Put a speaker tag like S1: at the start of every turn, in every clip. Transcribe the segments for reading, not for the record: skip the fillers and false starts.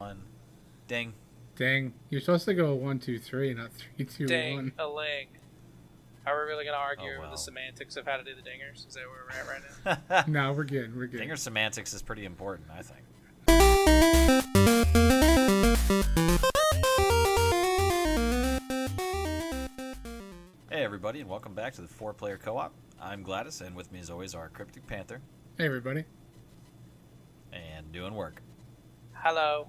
S1: One. Ding.
S2: Dang. You're supposed to go 1, 2, 3, not 3, 2, 1.
S3: Dang, a ling. Are we really going to argue
S1: well.
S3: over the semantics of how to do the dingers? Is that where we're at right now?
S2: No, we're good. We're good.
S1: Dinger semantics is pretty important, I think. Hey everybody, and welcome back to the 4-Player Co-op. I'm Gladys, and with me as always are Cryptic, Panther.
S2: Hey everybody.
S1: And doing work.
S3: Hello.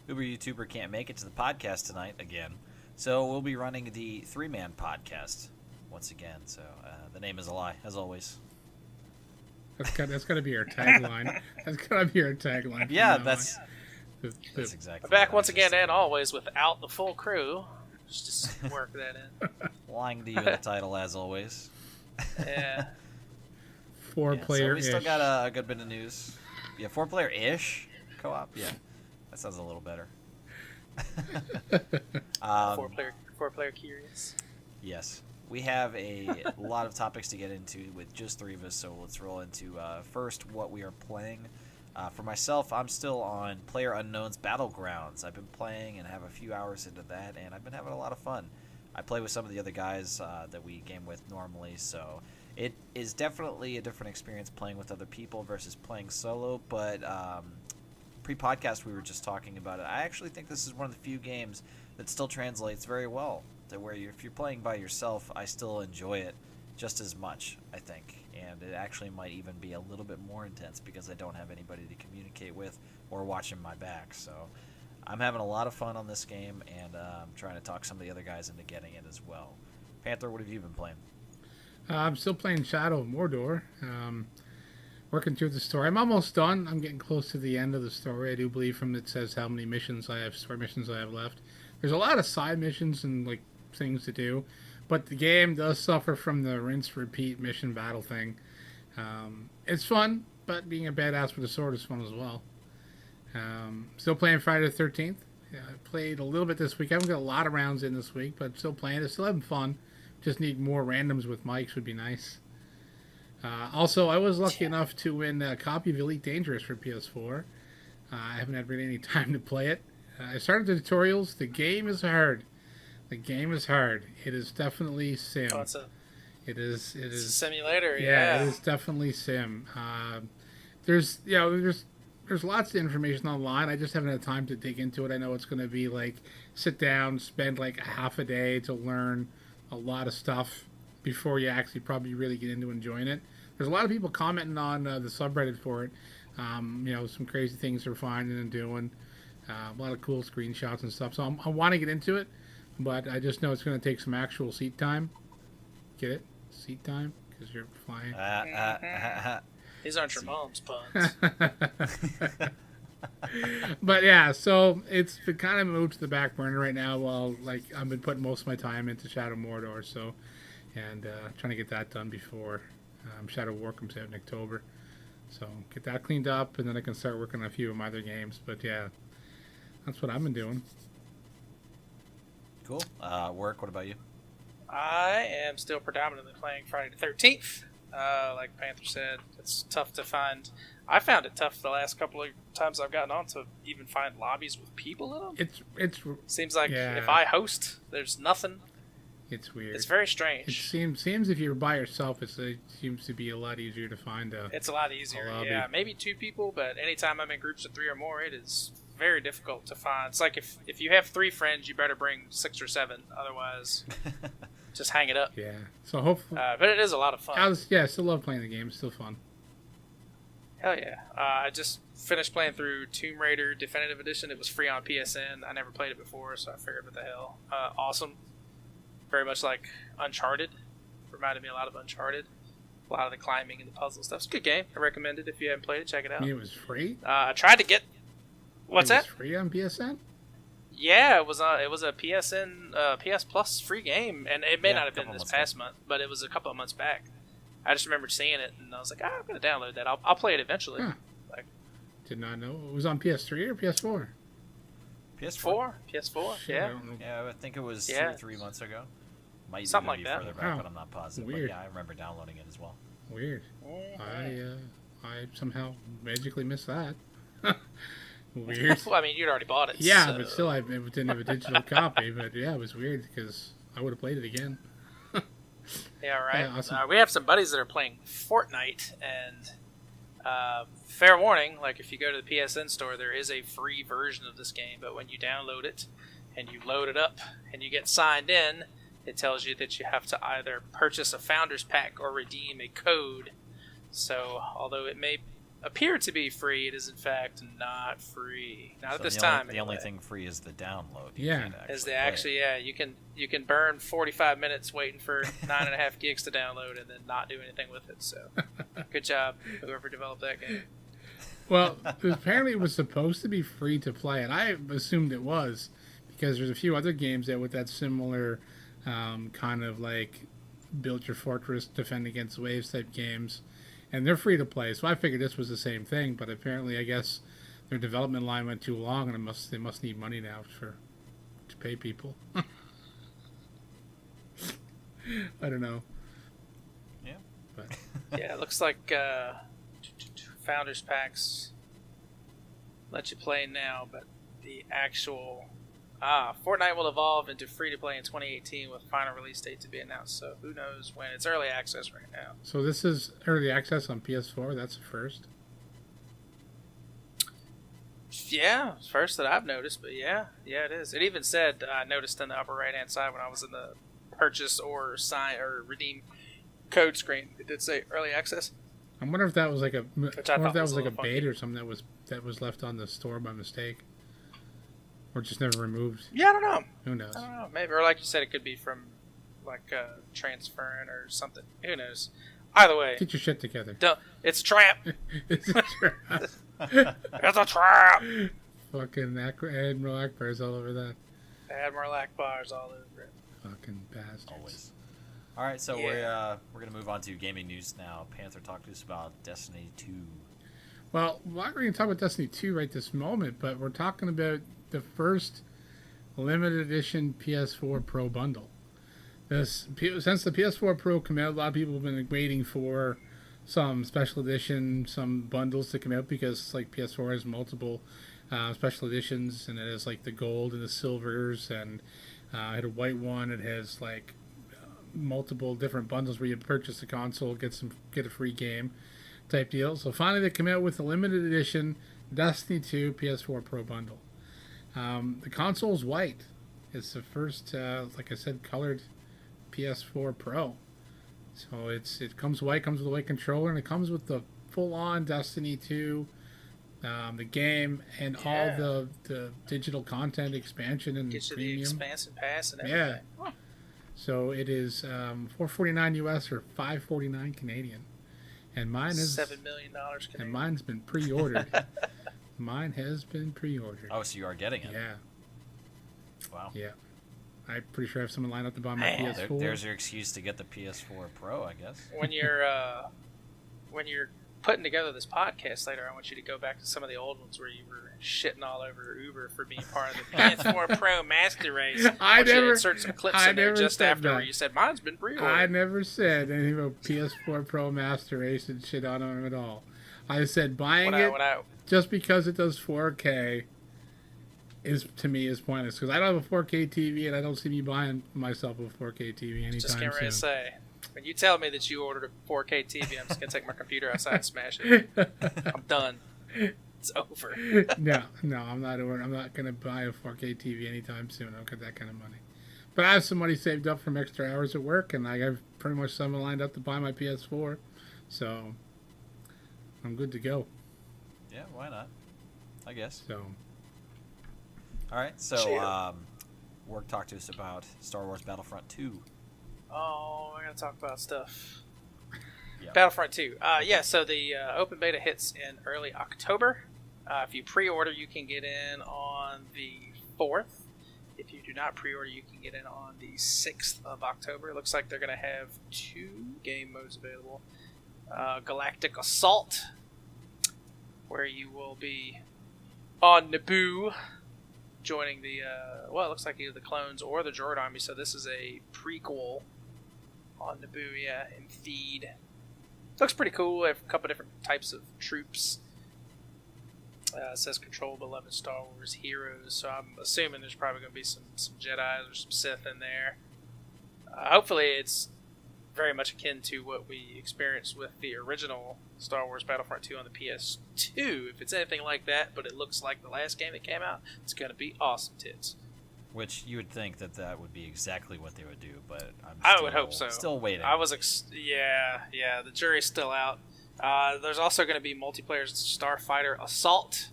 S1: Uberyoutuber can't make it to the podcast tonight again, so we'll be running the 3-man podcast once again. So the name is a lie, as always.
S2: That's got to be our tagline. That's got to be our tagline.
S1: Yeah, that's exactly.
S3: Back once again and always without the full crew. Just work that in.
S1: Lying to you in the title, as always.
S3: Yeah.
S2: 4-player-ish.
S1: So we still got a good bit of news. Yeah, 4-player-ish co-op. Yeah, that sounds a little better.
S3: Four-player curious.
S1: Yes. We have a lot of topics to get into with just 3 of us, so let's roll into first what we are playing. For myself, I'm still on PlayerUnknown's Battlegrounds. I've been playing and have a few hours into that, and I've been having a lot of fun. I play with some of the other guys that we game with normally, so it is definitely a different experience playing with other people versus playing solo, but pre-podcast we were just talking about it. I actually think this is one of the few games that still translates very well, to where if you're playing by yourself, I still enjoy it just as much, I think. And it actually might even be a little bit more intense because I don't have anybody to communicate with or watching my back. So I'm having a lot of fun on this game, and I'm trying to talk some of the other guys into getting it as well. Panther, what have you been playing?
S2: I'm still playing Shadow of Mordor. Working through the story. I'm almost done. I'm getting close to the end of the story. I do believe from it says how many story missions I have left. There's a lot of side missions and like things to do, but the game does suffer from the rinse repeat mission battle thing. It's fun, but being a badass with a sword is fun as well. Still playing Friday the 13th. I played a little bit this week. I haven't got a lot of rounds in this week, but still playing it. Still having fun. Just need more randoms with mics would be nice. Also, I was lucky enough to win a copy of Elite Dangerous for PS4. I haven't had really any time to play it. I started the tutorials. The game is hard. It is definitely sim.
S3: Oh,
S2: It is
S3: a simulator.
S2: Yeah, it is definitely sim. There's lots of information online. I just haven't had time to dig into it. I know it's going to be like sit down, spend like a half a day to learn a lot of stuff before you actually probably really get into enjoying it. There's a lot of people commenting on the subreddit for it. Some crazy things they're finding and doing. A lot of cool screenshots and stuff. So I want to get into it, but I just know it's going to take some actual seat time. Get it? Seat time? Because you're flying.
S3: These aren't your mom's puns.
S2: But yeah, so it's been kind of moved to the back burner right now while like I've been putting most of my time into Shadow of Mordor, and trying to get that done before Shadow of War comes out in October. So get that cleaned up, and then I can start working on a few of my other games. But yeah, that's what I've been doing.
S1: Cool. Work, what about you?
S3: I am still predominantly playing Friday the 13th. Like Panther said, it's tough to find. I found it tough the last couple of times I've gotten on to even find lobbies with people in them.
S2: It
S3: seems like if I host, there's nothing.
S2: It's weird.
S3: It's very strange.
S2: It seems if you're by yourself, it seems to be a lot easier to find
S3: It's a lot easier, yeah. Maybe 2 people, but anytime I'm in groups of 3 or more, it is very difficult to find. It's like if you have 3 friends, you better bring 6 or 7. Otherwise, just hang it up.
S2: Yeah. So hopefully...
S3: but it is a lot of fun.
S2: I still love playing the game. It's still fun.
S3: Hell yeah. I just finished playing through Tomb Raider Definitive Edition. It was free on PSN. I never played it before, so I figured what the hell. Awesome. Very much like Uncharted. Reminded me a lot of Uncharted. A lot of the climbing and the puzzle stuff. It's a good game. I recommend it. If you haven't played it, check it out.
S2: It was free?
S3: I tried to get... What's that?
S2: It was free on PSN?
S3: Yeah, it was a PSN PS Plus free game, and it may not have been this past month, but it was a couple of months back. I just remember seeing it, and I was like, I'm going to download that. I'll play it eventually.
S2: Huh. Did not know. It was on PS3 or PS4?
S1: PS4.
S3: PS4,
S2: Shit,
S3: yeah.
S1: Yeah, I think it was 2 or 3 months ago. Might
S3: Something
S1: even
S3: like
S1: be
S3: that.
S1: further back,
S2: Wow.
S1: but I'm not positive.
S2: Weird.
S1: But yeah, I remember downloading it as well.
S2: Weird. I somehow magically missed that. Weird.
S3: Well, I mean, you'd already bought it.
S2: Yeah,
S3: so.
S2: but still, I didn't have a digital copy. But yeah, it was weird because I would have played it again.
S3: Yeah, right.
S2: Yeah, awesome.
S3: We have some buddies that are playing Fortnite, and fair warning, like if you go to the PSN store, there is a free version of this game, but when you download it and you load it up and you get signed in, it tells you that you have to either purchase a Founders Pack or redeem a code. So, although it may appear to be free, it is in fact not free. Not at this time.
S1: The only thing free is the download.
S2: Yeah.
S3: You can burn 45 minutes waiting for 9.5 gigs to download and then not do anything with it. So, good job, whoever developed that game.
S2: Well, apparently it was supposed to be free to play, and I assumed it was because there's a few other games that with that similar kind of like build your fortress, defend against waves type games, and they're free to play. So I figured this was the same thing, but apparently I guess their development line went too long, and they must need money now to pay people. I don't know.
S1: Yeah.
S2: But
S3: Yeah, it looks like Founders Packs let you play now, but the actual Fortnite will evolve into free-to-play in 2018 with final release date to be announced, so who knows when. It's early access right now.
S2: so this is early access on PS4. That's the first.
S3: Yeah, it's first that I've noticed, but yeah, it is. It even said, I noticed in the upper right-hand side when I was in the purchase or sign or redeem code screen, it did say early access.
S2: I wonder if that was like a,
S3: Which I thought was a
S2: like a
S3: little
S2: bait
S3: funky.
S2: or something that was left on the store by mistake, or just never removed.
S3: Yeah, I don't know.
S2: Who knows?
S3: I don't know. Maybe, or like you said, it could be from like transferring or something. Who knows? Either way,
S2: Get your shit together.
S3: it's a trap.
S2: It's a trap.
S3: It's a trap.
S2: Fucking Admiral Akbar's all over that.
S3: Admiral Akbar's all over it.
S2: Fucking bastards.
S1: Always. All right, so
S3: Yeah.
S1: we're gonna move on to gaming news now. Panther, talk to us about Destiny 2.
S2: Well, we're not going to talk about Destiny 2 right this moment, but we're talking about the first limited edition PS4 Pro bundle. Since the PS4 Pro came out, a lot of people have been waiting for some special edition, some bundles to come out because like PS4 has multiple special editions, and it has like the gold and the silvers, and it had a white one. It has like multiple different bundles where you purchase a console, get a free game type deal. So finally they come out with a limited edition Destiny 2 PS4 Pro bundle. The console is white. It's the first, like I said, colored PS4 Pro. So it comes white, comes with a white controller, and it comes with the full-on Destiny 2, the game, and all the digital content expansion and
S3: Get you
S2: premium.
S3: the expansion pass and everything.
S2: Yeah. So it is $449 US or $549 Canadian, and mine is
S3: $7 million Canadian.
S2: and mine's been pre-ordered. Mine has been pre-ordered.
S1: Oh, so you are getting it?
S2: Yeah,
S1: Wow.
S2: yeah. I'm pretty sure I have someone lined up to buy my
S3: Man,
S2: PS4.
S1: There's your excuse to get the PS4 Pro, I guess.
S3: When you're putting together this podcast later, I want you to go back to some of the old ones where you were shitting all over Uber for being part of the PS4 Pro Master Race.
S2: I
S3: want you to
S2: never-
S3: insert some clips
S2: I
S3: in there
S2: never
S3: just
S2: said
S3: after
S2: that.
S3: where you said mine's been pre-ordered.
S2: I never said anything about PS4 Pro Master Race and shit on them at all. I said buying it just because it does 4K is to me is pointless because I don't have a 4K TV and I don't see me buying myself a 4K TV anytime
S3: just getting ready to
S2: soon.
S3: say, when you tell me that you ordered a 4K TV, I'm just gonna take my computer outside and smash it. I'm done. It's over.
S2: No, I'm not gonna buy a 4K TV anytime soon. I don't got that kind of money. But I have some money saved up from extra hours at work, and I have pretty much some lined up to buy my PS4, so I'm good to go.
S1: Yeah, why not? I guess.
S2: So
S1: All right, so
S3: Chill.
S1: Work talk to us about Star Wars Battlefront 2.
S3: Oh, we're gonna talk about stuff.
S1: Yeah.
S3: Battlefront 2. So the open beta hits in early October. If you pre-order, you can get in on the 4th. If you do not pre-order, you can get in on the 6th of October. It looks like they're going to have 2 game modes available. Galactic Assault, where you will be on Naboo, joining the, it looks like either the clones or the droid army, so this is a prequel on Naboo, in Feed. Looks pretty cool. They have a couple different types of troops. It says control beloved Star Wars heroes, so I'm assuming there's probably going to be some Jedi or some Sith in there. Hopefully it's very much akin to what we experienced with the original Star Wars Battlefront 2 on the PS2. If it's anything like that, but it looks like the last game that came out, it's going to be awesome tits.
S1: Which you would think that would be exactly what they would do, but
S3: I would hope so.
S1: Still waiting.
S3: Yeah, the jury's still out. There's also going to be multiplayer Starfighter Assault.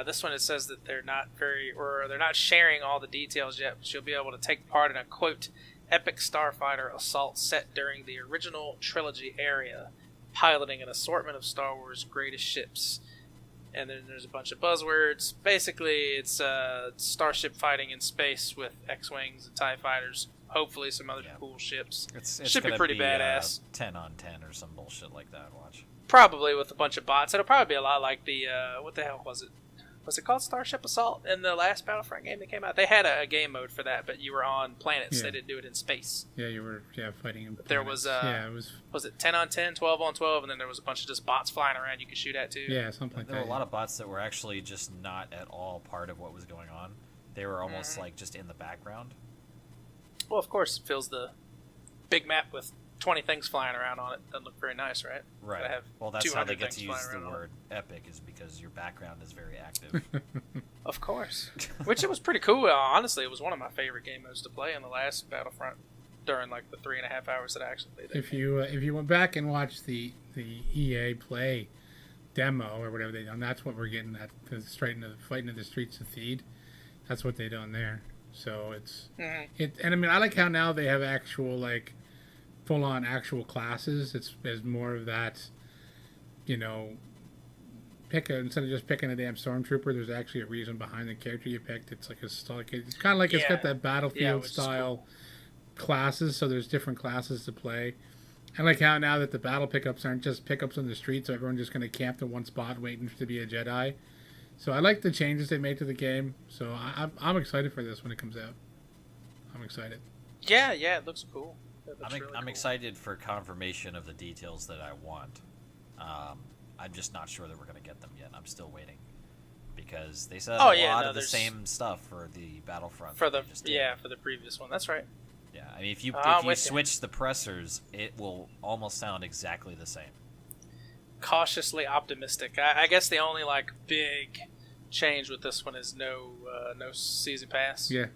S3: This one, it says that they're not sharing all the details yet, but you'll be able to take part in a, quote, epic Starfighter assault set during the original trilogy area, piloting an assortment of Star Wars' greatest ships. And then there's a bunch of buzzwords. Basically, it's starship fighting in space with X-Wings and TIE fighters. Hopefully some other cool ships.
S1: It's
S3: should be pretty badass.
S1: 10 on 10 or some bullshit like that, watch.
S3: Probably with a bunch of bots. It'll probably be a lot like the, what the hell was it? Was it called Starship Assault in the last Battlefront game that came out? They had a game mode for that, but you were on planets. Yeah. They didn't do it in space.
S2: Yeah, you were fighting in planets.
S3: There was, was it 10 on 10, 12 on 12, and then there was a bunch of just bots flying around you could shoot at too?
S2: Yeah, something like that.
S1: There were a lot of bots that were actually just not at all part of what was going on. They were almost like just in the background.
S3: Well, of course, it fills the big map with 20 things flying around on it. Doesn't look very nice, right?
S1: Right. Well, that's how they get to use the word epic, is because your background is very active.
S3: Of course. Which it was pretty cool. Honestly, it was one of my favorite game modes to play in the last Battlefront during like the 3.5 hours that I actually played that.
S2: If you went back and watched the EA Play demo or whatever they done, that's what we're getting at. Straight into fighting in the streets of Theed. That's what they done there. So it's and I mean, I like how now they have actual like full on actual classes. It's more of that, you know, instead of just picking a damn stormtrooper, there's actually a reason behind the character you picked. It's like it's kind of like it's got that Battlefield style classes, so there's different classes to play. And like how now that the battle pickups aren't just pickups on the street, so everyone's just going to camp in one spot waiting to be a Jedi. So I like the changes they made to the game. So I'm excited for this when it comes out. I'm excited.
S3: Yeah, it looks cool.
S1: I'm excited for confirmation of the details that I want. I'm just not sure that we're going to get them yet. I'm still waiting because they said a lot of the same stuff for the Battlefront.
S3: For the previous one. That's right.
S1: Yeah, I mean if you switch the pressers, it will almost sound exactly the same.
S3: Cautiously optimistic. I guess the only like big change with this one is no season pass.
S2: Yeah,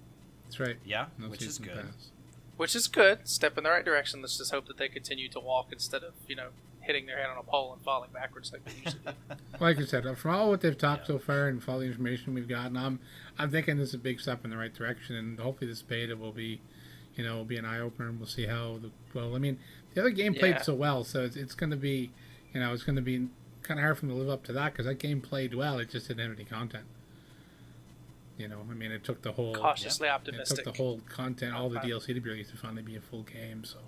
S2: that's right.
S1: Yeah,
S2: no
S1: which is good.
S2: Pass.
S3: Which is good. Step in the right direction. Let's just hope that they continue to walk instead of, hitting their head on a pole and falling backwards like they usually do.
S2: Like I said, from all what they've talked so far and from all the information we've gotten, I'm thinking this is a big step in the right direction, and hopefully this beta will be, will be an eye opener, and we'll see how. The other game played so well, so it's going to be, it's going to be kind of hard for them to live up to that because that game played well. It just didn't have any content. It took the whole
S3: cautiously optimistic.
S2: It took the whole content, all the DLC to be released to finally be a full game. So,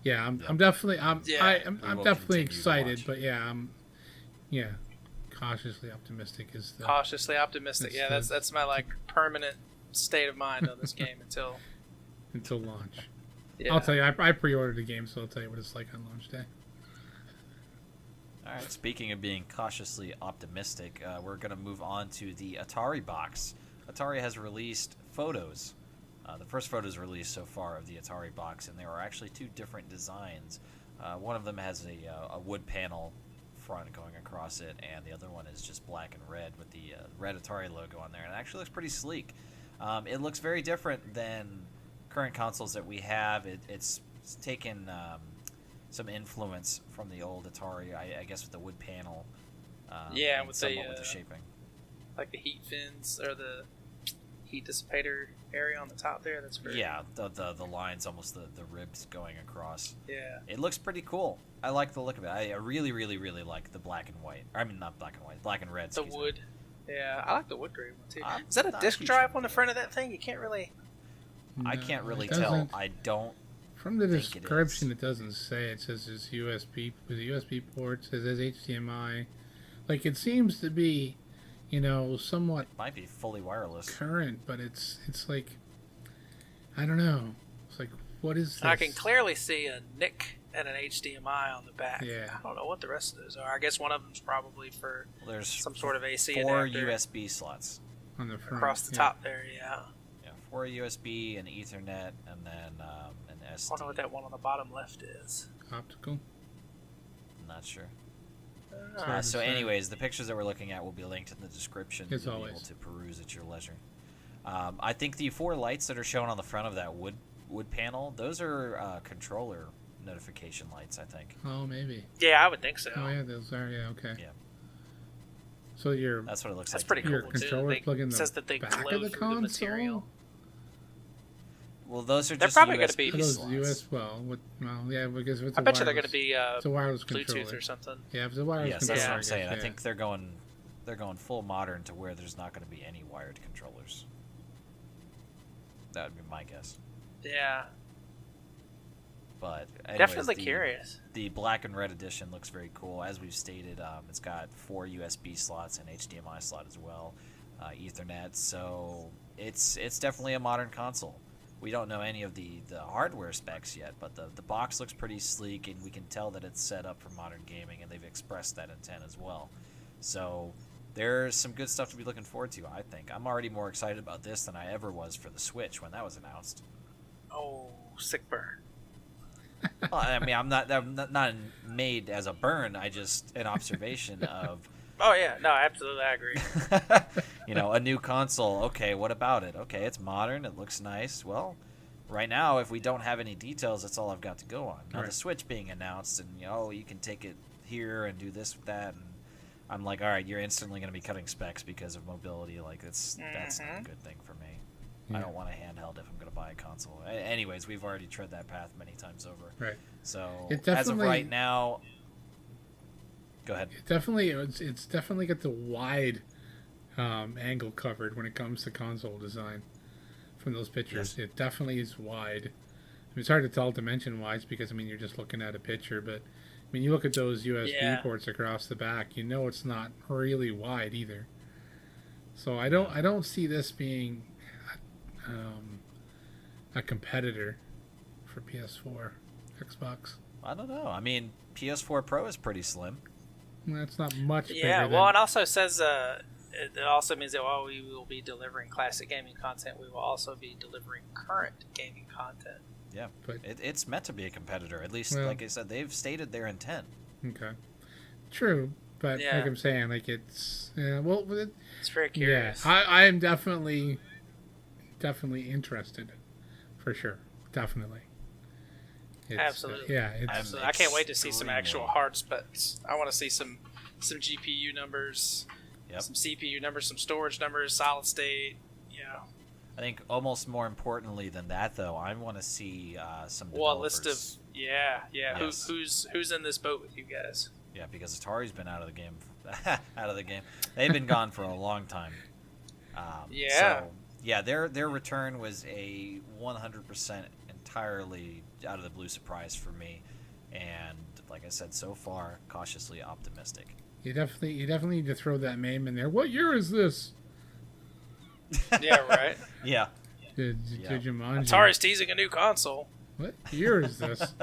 S2: yeah, I'm definitely I'm definitely excited, but cautiously optimistic is the
S3: cautiously optimistic. Yeah, that's my like permanent state of mind on this game until
S2: launch.
S3: Yeah.
S2: I'll tell you, I pre-ordered the game, so I'll tell you what it's like on launch day.
S1: All right. Speaking of being cautiously optimistic, we're going to move on to the Atari box. Atari has released photos. The first photos released so far of the Atari box, and there are actually two different designs. One of them has a wood panel front going across it, and the other one is just black and red with the red Atari logo on there. And it actually looks pretty sleek. It looks very different than current consoles that we have. It's taken some influence from the old Atari, I guess, with the wood panel.
S3: With
S1: the shaping.
S3: Like the heat fins or the heat dissipator area on the top there. That's very
S1: the lines, almost the ribs going across.
S3: Yeah,
S1: it looks pretty cool. I like the look of it. I really, really, really like the black and white. I mean, not black and white, black and red.
S3: The wood. Yeah, I like the wood grain one too. Is that a disc drive on the front of that thing? You can't really.
S1: I can't really tell. I don't.
S2: From the description, it doesn't say. It says there's USB. With the USB ports, it says HDMI. Like it seems to be, somewhat.
S1: It might be fully wireless.
S2: Current, but it's like, I don't know. It's like, what is this?
S3: I can clearly see a NIC and an HDMI on the back.
S2: Yeah.
S3: I don't know what the rest of those are. I guess one of them's probably for
S1: There's
S3: some sort of AC
S1: 4
S3: adapter
S1: USB slots.
S2: On the front.
S3: across the top there. Yeah.
S1: Yeah, 4 USB, an Ethernet, and then an SD.
S3: I wonder what that one on the bottom left is.
S2: Optical.
S1: I'm not sure.
S3: Uh,
S1: So anyways, the pictures that we're looking at will be linked in the description.
S2: As
S1: You'll be
S2: always.
S1: able to peruse at your leisure. I think the 4 lights that are shown on the front of that wood panel, those are controller notification lights, I think.
S2: Oh, maybe.
S3: yeah, I would think so.
S2: Oh, yeah, those are. Yeah, okay.
S1: Yeah.
S2: So your
S1: That's what it looks
S3: That's
S1: like.
S3: pretty
S1: to me.
S2: your
S3: cool, too.
S2: controller
S3: They-
S2: plug in
S3: it
S2: the
S3: says that they
S2: back
S3: glow
S2: of the
S3: through
S2: console.
S3: the material.
S1: Well, those are
S3: They're
S1: just
S3: probably gonna
S1: USB
S3: be-
S2: Are those
S1: slots.
S2: US? Well, yeah, because if it's
S3: I
S2: a
S3: bet you they're
S2: wireless-
S3: going to be
S2: It's a wireless
S3: Bluetooth
S2: controller.
S3: or something.
S2: Yeah, if it's a wireless
S1: Yes,
S2: controller.
S1: that's what
S3: Yeah.
S1: I'm saying. I
S2: guess,
S1: think they're going full modern to where there's not going to be any wired controllers. That would be my guess.
S3: Yeah.
S1: But anyways,
S3: Definitely
S1: the-
S3: curious.
S1: The black and red edition looks very cool. As we've stated, it's got 4 USB slots and HDMI slot as well, Ethernet. So it's definitely a modern console. We don't know any of the hardware specs yet, but the box looks pretty sleek, and we can tell that it's set up for modern gaming, and they've expressed that intent as well. So there's some good stuff to be looking forward to, I think. I'm already more excited about this than I ever was for the Switch when that was announced.
S3: Oh, sick burn.
S1: Well, I mean, I'm not made as a burn. I just an observation of,
S3: Oh, yeah. No, absolutely. I agree.
S1: a new console. Okay, what about it? Okay, it's modern. It looks nice. Well, right now, if we don't have any details, that's all I've got to go on. Now, the
S2: Right.
S1: Switch being announced, and you can take it here and do this with that, and I'm like, all right, you're instantly going to be cutting specs because of mobility. Like, that's not a good thing for me. I
S2: Yeah.
S1: don't want a handheld if I'm going to buy a console. Anyways, we've already tread that path many times over.
S2: Right.
S1: So
S2: It
S1: as of
S2: definitely-
S1: right now, go ahead.
S2: It's definitely got the wide angle covered when it comes to console design from those pictures.
S1: Yes.
S2: It definitely is wide. I mean, it's hard to tell dimension-wise because, you're just looking at a picture, but, you look at those USB
S3: Yeah.
S2: ports across the back, it's not really wide either. So I don't see this being a competitor for PS4, Xbox.
S1: I don't know. I mean, PS4 Pro is pretty slim.
S2: That's not much
S3: Yeah,
S2: bigger
S3: well,
S2: than...
S3: it also says it also means that while we will be delivering classic gaming content, we will also be delivering current gaming content.
S1: Yeah,
S2: But-
S1: it's meant to be a competitor. At least,
S2: Well-
S1: like I said, they've stated their intent.
S2: Okay. True, but
S3: Yeah.
S2: like I'm saying, it's
S3: It's very
S2: yeah.
S3: curious.
S2: I am definitely interested, for sure, definitely.
S3: Absolutely.
S2: Yeah. It's
S3: Absolutely. I can't wait to see some actual
S1: extremely-
S3: hard specs. I want to see some GPU numbers,
S1: Yep.
S3: some CPU numbers, some storage numbers, solid state. Yeah.
S1: I think almost more importantly than that, though, I want to see some
S3: Well, a
S1: developers.
S3: list of
S1: Yes.
S3: Who's in this boat with you guys?
S1: Yeah, because Atari's been out of the game. Out of the game. They've been gone for a long time.
S3: Yeah.
S1: So, yeah, their return was a 100% entirely out of the blue surprise for me, and like I said, so far cautiously optimistic.
S2: you definitely need to throw that name in there. What year is this?
S3: Yeah, right.
S1: Yeah.
S2: Jumanji.
S3: Atari's teasing a new console.
S2: What year is this?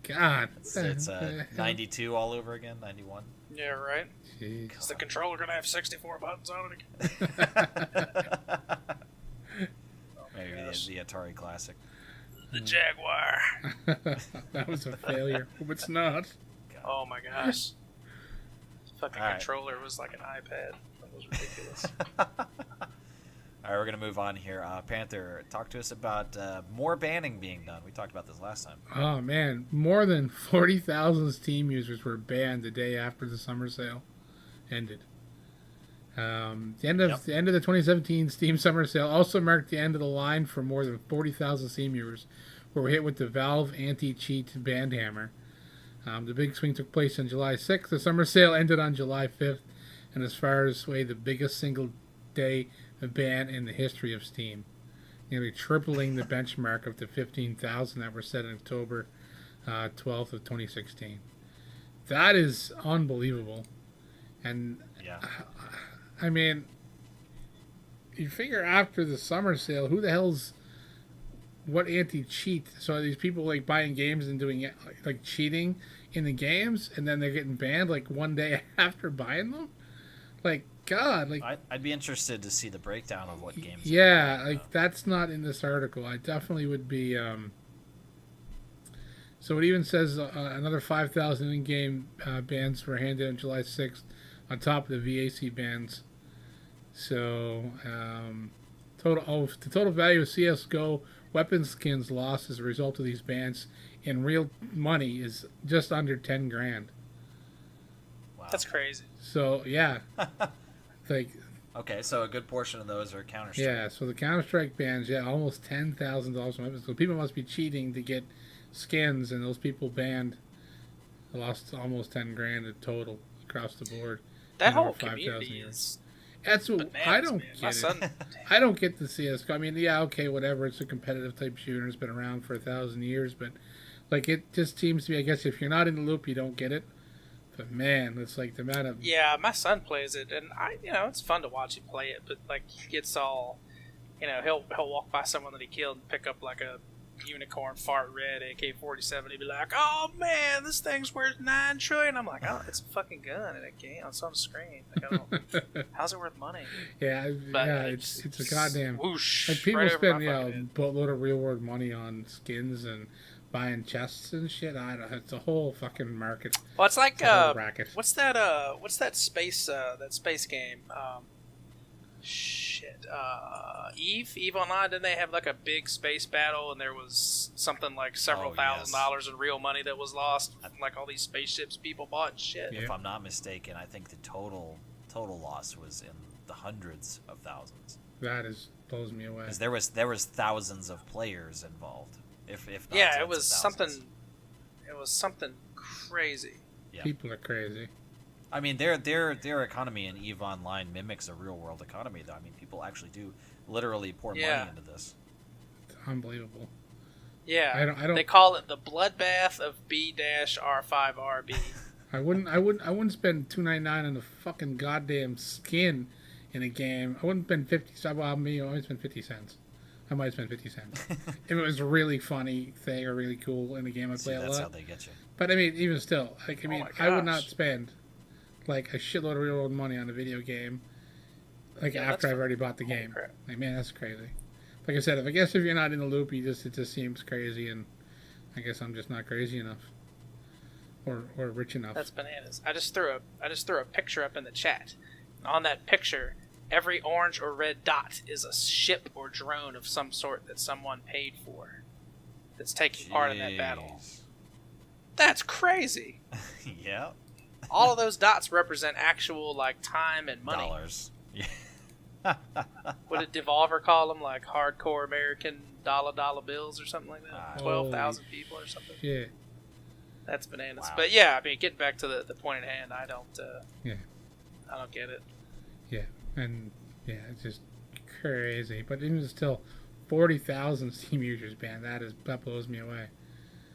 S2: God.
S1: It's 92 all over again, 91.
S3: Yeah, right.
S2: Jeez.
S3: Is the controller gonna have 64 buttons on it again?
S1: Maybe
S3: gosh.
S1: the Atari Classic.
S3: The Jaguar.
S2: That was a failure. Hope it's not.
S3: Oh my gosh. Fucking
S1: All right.
S3: controller was like an iPad. That was ridiculous.
S1: All right, we're going to move on here. Panther, talk to us about more banning being done. We talked about this last time.
S2: Oh man, more than 40,000 Steam users were banned the day after the summer sale ended. The end of the 2017 Steam summer sale also marked the end of the line for more than 40,000 Steam users who were hit with the Valve anti-cheat ban hammer. The big swing took place on July 6th. The summer sale ended on July 5th, and as far as way the biggest single day ban in the history of Steam, nearly tripling the benchmark of the 15,000 that were set in October 12th of 2016. That is unbelievable. And
S1: Yeah.
S2: I mean, you figure after the summer sale, who the hell's what anti-cheat? So are these people like buying games and doing like cheating in the games, and then they're getting banned like one day after buying them? Like, God, like
S1: I'd be interested to see the breakdown of what games.
S2: yeah, like that's not in this article. I definitely would be. So it even says another 5,000 in-game bans were handed on July 6th, on top of the VAC bans. So the total value of CS:GO weapon skins lost as a result of these bans in real money is just under 10 grand.
S1: Wow.
S3: That's crazy.
S2: So yeah, like
S1: Okay, so a good portion of those are Counter-Strike.
S2: yeah. So the Counter-Strike bans, yeah, almost $10,000 in weapons. So people must be cheating to get skins, and those people banned lost almost 10 grand in total across the board.
S3: That whole
S2: 5,000
S3: community
S2: euros.
S3: is
S2: That's what
S3: bananas,
S2: I don't
S3: man. My
S2: get.
S3: son,
S2: I don't get the CS:GO. I mean, yeah, okay, whatever. It's a competitive type shooter. It's been around for 1,000 years, but like it just seems to be. I guess if you're not in the loop, you don't get it. But man, it's like the amount of
S3: yeah, my son plays it, and it's fun to watch him play it. But like, he gets all, he'll walk by someone that he killed and pick up like a unicorn fart red AK-47. He'd be like, "Oh man, this thing's worth $9 trillion." I'm like, "Oh, it's a fucking gun in a game. It's on the screen. Like, I don't, how's it worth money?"
S2: yeah,
S3: But
S2: yeah. It's a goddamn.
S3: whoosh.
S2: Like people
S3: right over
S2: spend
S3: my fucking head.
S2: boatload of real world money on skins and buying chests and shit. I don't. It's a whole fucking market.
S3: Well, it's like
S2: It's a whole racket.
S3: what's that space game? Eve Online. Didn't they have like a big space battle, and there was something like several $1,000s in real money that was lost, like all these spaceships people bought and shit.
S2: Yeah.
S1: If I'm not mistaken, I think the total loss was in the hundreds of thousands.
S2: That blows me away.
S1: Because there was thousands of players involved. If not
S3: Yeah,
S1: tens
S3: it
S1: of
S3: was
S1: thousands.
S3: something. It was something crazy.
S1: Yeah.
S2: People are crazy.
S1: I mean, their economy in EVE Online mimics a real world economy, though. I mean, people actually do literally pour
S3: Yeah.
S1: money into this.
S2: It's unbelievable.
S3: Yeah,
S2: I don't.
S3: They call it the bloodbath of B-R5RB.
S2: I wouldn't spend $2.99 on a fucking goddamn skin in a game. I wouldn't spend 50 cents. Well, me, I might spend 50 cents. I might spend 50 cents if it was a really funny thing or really cool in a game I
S1: See,
S2: play a
S1: that's how
S2: lot.
S1: they get you.
S2: But I mean, even still, like
S3: my
S2: I would not
S3: gosh.
S2: spend like a shitload of real world money on a video game. Like
S3: Yeah,
S2: after
S3: that's
S2: I've already bought the
S3: Holy
S2: game.
S3: crap.
S2: Like man, that's crazy. Like I said, if you're not in the loop, it just seems crazy, and I guess I'm just not crazy enough, or rich enough.
S3: That's bananas. I just threw a picture up in the chat. On that picture, every orange or red dot is a ship or drone of some sort that someone paid for, that's taking part in that battle.
S1: Jeez.
S3: That's crazy.
S1: Yeah.
S3: All of those dots represent actual like time and money.
S1: Dollars. Yeah.
S3: What did Devolver call them? Like hardcore American dollar bills or something like that.
S1: Ah.
S3: 12,000 people or something.
S2: Yeah.
S3: That's bananas.
S1: Wow.
S3: But yeah, I mean, getting back to the point at hand, I don't get it.
S2: Yeah, and yeah, it's just crazy. But even still, 40,000 Steam users banned. That blows me away.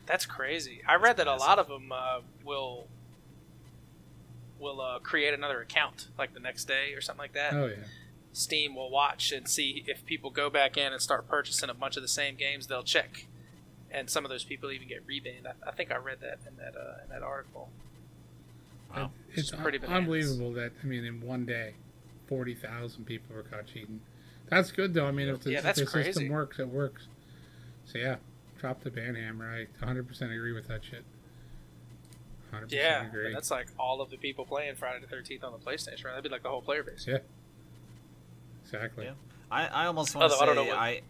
S3: That's crazy. I read that a lot of them will create another account like the next day or something like that.
S2: Oh yeah.
S3: Steam will watch and see if people go back in and start purchasing a bunch of the same games. They'll check, and some of those people even get rebanned. I think I read that in that article.
S1: Wow.
S2: It's
S3: pretty bananas.
S2: unbelievable that in one day, 40,000 people were caught cheating. That's good though. I mean, if the
S3: that's
S2: system
S3: crazy.
S2: works, it works. So yeah, drop the ban hammer. I 100% agree with that shit. 100%
S3: Yeah,
S2: agree.
S3: but that's like all of the people playing Friday the 13th on the PlayStation. Right? That'd be like the whole player base.
S2: Yeah. Exactly.
S1: Yeah. I almost want to
S3: Although I don't
S1: say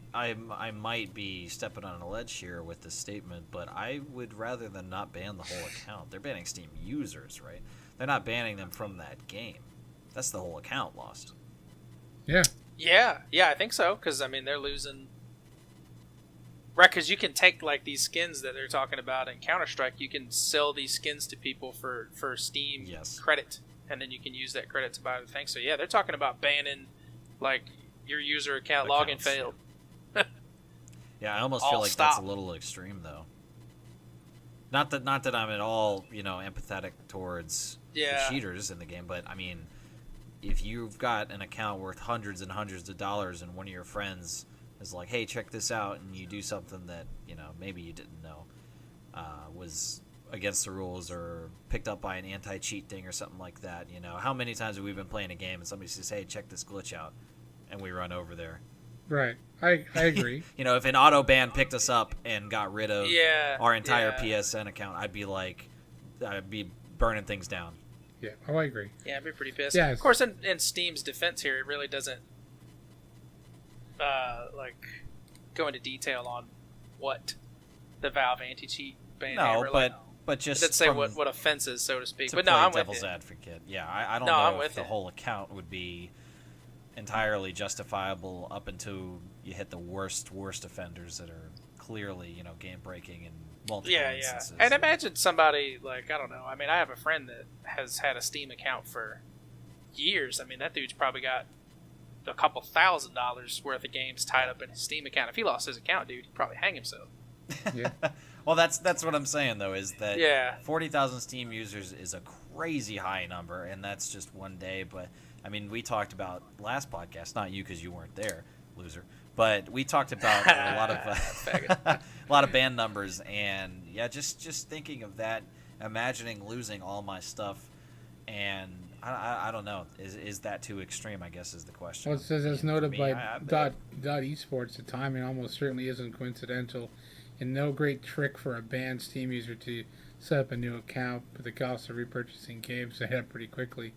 S3: know
S1: I might be stepping on a ledge here with this statement, but I would rather than not ban the whole account. They're banning Steam users, right? They're not banning them from that game. That's the whole account lost.
S2: Yeah.
S3: Yeah, I think so. Because I mean, they're losing. Right, because you can take like these skins that they're talking about in Counter-Strike. You can sell these skins to people for Steam
S1: Yes.
S3: credit, and then you can use that credit to buy the thing. So yeah, they're talking about banning like your user account login
S1: Accounts,
S3: failed.
S1: Yeah, I almost
S3: All
S1: feel like that's
S3: stop.
S1: a little extreme, though. Not that I'm at all, empathetic towards
S3: Yeah.
S1: the cheaters in the game, but I mean, if you've got an account worth hundreds and hundreds of dollars and one of your friends is like, hey, check this out, and you do something that maybe you didn't know was against the rules or picked up by an anti-cheat thing or something like that. How many times have we been playing a game and somebody says, hey, check this glitch out, and we run over there?
S2: Right. I agree.
S1: If an auto ban picked us up and got rid of our entire
S3: yeah.
S1: PSN account, I'd be burning things down.
S2: Yeah. Oh, I agree.
S3: Yeah, I'd be pretty pissed.
S2: Yeah,
S3: of course, in Steam's defense here, it really doesn't go into detail on what the Valve anti-cheat ban.
S1: But just
S3: let's say what offenses, so to speak. But no,
S1: play
S3: I'm
S1: devil's
S3: with
S1: advocate. Yeah, I don't
S3: No, I'm
S1: know
S3: with
S1: if the
S3: you.
S1: whole account would be entirely justifiable up until you hit the worst offenders that are clearly game breaking and multiple instances.
S3: And imagine somebody like, I don't know. I mean, I have a friend that has had a Steam account for years. I mean, that dude's probably got a couple $1,000s worth of games tied up in his Steam account. If he lost his account, dude, he'd probably hang himself.
S2: Yeah.
S1: Well, that's what I'm saying though, is that 40,000 Steam users is a crazy high number, and that's just one day. But I mean, we talked about last podcast, not you because you weren't there, loser. But we talked about a lot of band numbers, and just thinking of that, imagining losing all my stuff, and I don't know, is that too extreme? I guess is the question.
S2: Well, it says as noted by dot esports, the timing almost certainly isn't coincidental, and no great trick for a banned Steam user to set up a new account, but the cost of repurchasing games ahead pretty quickly.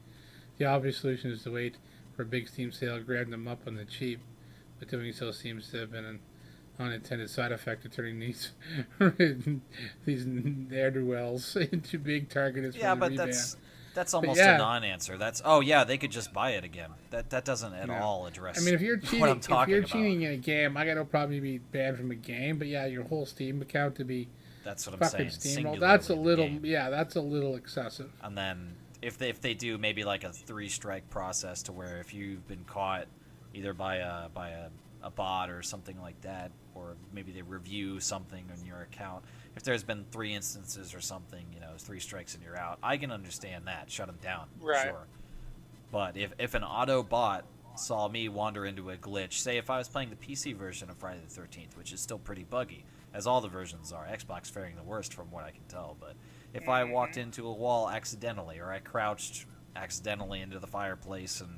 S2: The obvious solution is to wait for a big Steam sale, grab them up on the cheap, but doing so seems to have been an unintended side effect of turning these ne'er-do-wells into big targets for the reband.
S1: That's almost a non-answer. That's they could just buy it again. That doesn't at all address.
S2: I mean, if you're cheating,
S1: what I'm talking about.
S2: cheating in a game, I got no problem to be banned from a game. But your whole Steam account to be
S1: that's what I'm saying.
S2: Steamrolled. That's a little that's a little excessive.
S1: And then if they do maybe like a 3-strike process to where if you've been caught either by a bot or something like that, or maybe they review something on your account. If there's been 3 instances or something, 3 strikes and you're out, I can understand that. Shut them down,
S3: right?
S1: Sure. But if an auto bot saw me wander into a glitch, say if I was playing the PC version of Friday the 13th, which is still pretty buggy, as all the versions are, Xbox faring the worst from what I can tell, but if I walked into a wall accidentally, or I crouched accidentally into the fireplace and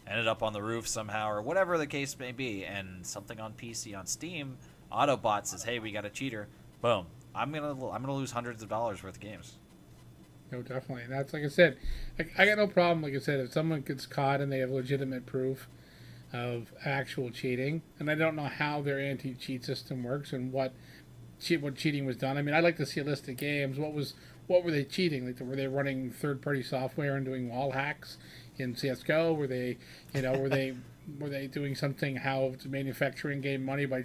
S1: ended up on the roof somehow, or whatever the case may be, and something on PC on Steam, Autobot says, hey, we got a cheater, boom. I'm gonna lose hundreds of dollars worth of games.
S2: No, definitely. And that's like I said. I got no problem. Like I said, if someone gets caught and they have legitimate proof of actual cheating, and I don't know how their anti-cheat system works and what cheating was done. I mean, I'd like to see a list of games. What were they cheating? Like, were they running third-party software and doing wall hacks in CS:GO? Were they, were they doing something how to manufacturing game money by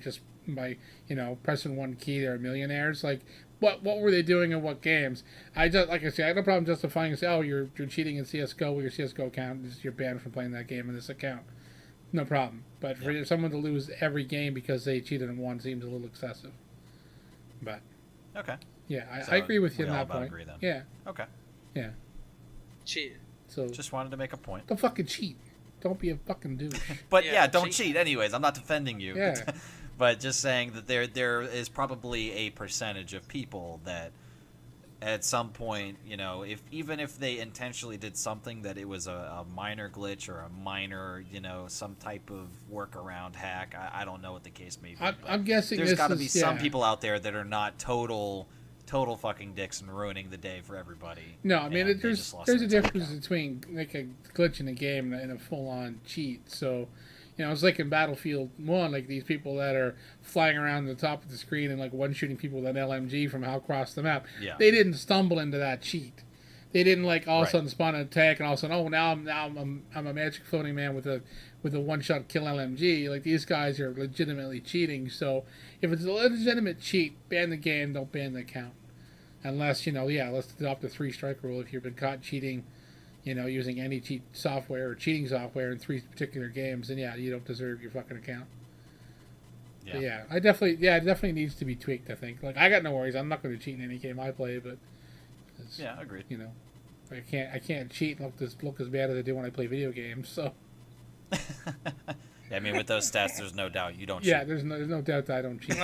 S2: pressing one key? They're millionaires. Like, what were they doing in what games? I have no problem justifying say, oh, you're cheating in CS:GO with your CS:GO account. You're banned from playing that game in this account. No problem. But for someone to lose every game because they cheated in one seems a little excessive. But
S1: okay.
S2: Yeah, I agree with you on that point.
S1: Agree, then.
S2: Yeah.
S1: Okay.
S2: Yeah.
S3: Cheat.
S2: So
S1: just wanted to make a point.
S2: Don't fucking cheat. Don't be a fucking douche.
S1: But don't cheat anyways. I'm not defending you.
S2: Yeah.
S1: But just saying that there is probably a percentage of people that at some point, even if they intentionally did something that it was a minor glitch or a minor, some type of workaround hack. I don't know what the case may be.
S2: I'm guessing
S1: there's got to be some people out there that are not total fucking dicks and ruining the day for everybody.
S2: No, I mean there's a difference between like a glitch in a game and a full-on cheat. So, it's like in Battlefield 1, like these people that are flying around the top of the screen and like one-shooting people with an LMG from across the map.
S1: Yeah.
S2: They didn't stumble into that cheat. They didn't like all of a sudden spawn an attack and all of a sudden, now I'm a magic floating man with a one-shot kill LMG. Like, these guys are legitimately cheating. So if it's a legitimate cheat, ban the game, don't ban the account. Unless, let's adopt the 3-strike rule. If you've been caught cheating, using any cheat software or cheating software in 3 particular games, then you don't deserve your fucking account.
S1: Yeah.
S2: It definitely needs to be tweaked, I think. Like, I got no worries. I'm not going to cheat in any game I play, but
S1: agreed.
S2: I can't cheat and look as bad as I do when I play video games, so
S1: I mean, with those stats, there's no doubt you don't
S2: Yeah,
S1: cheat.
S2: there's no doubt that I don't cheat.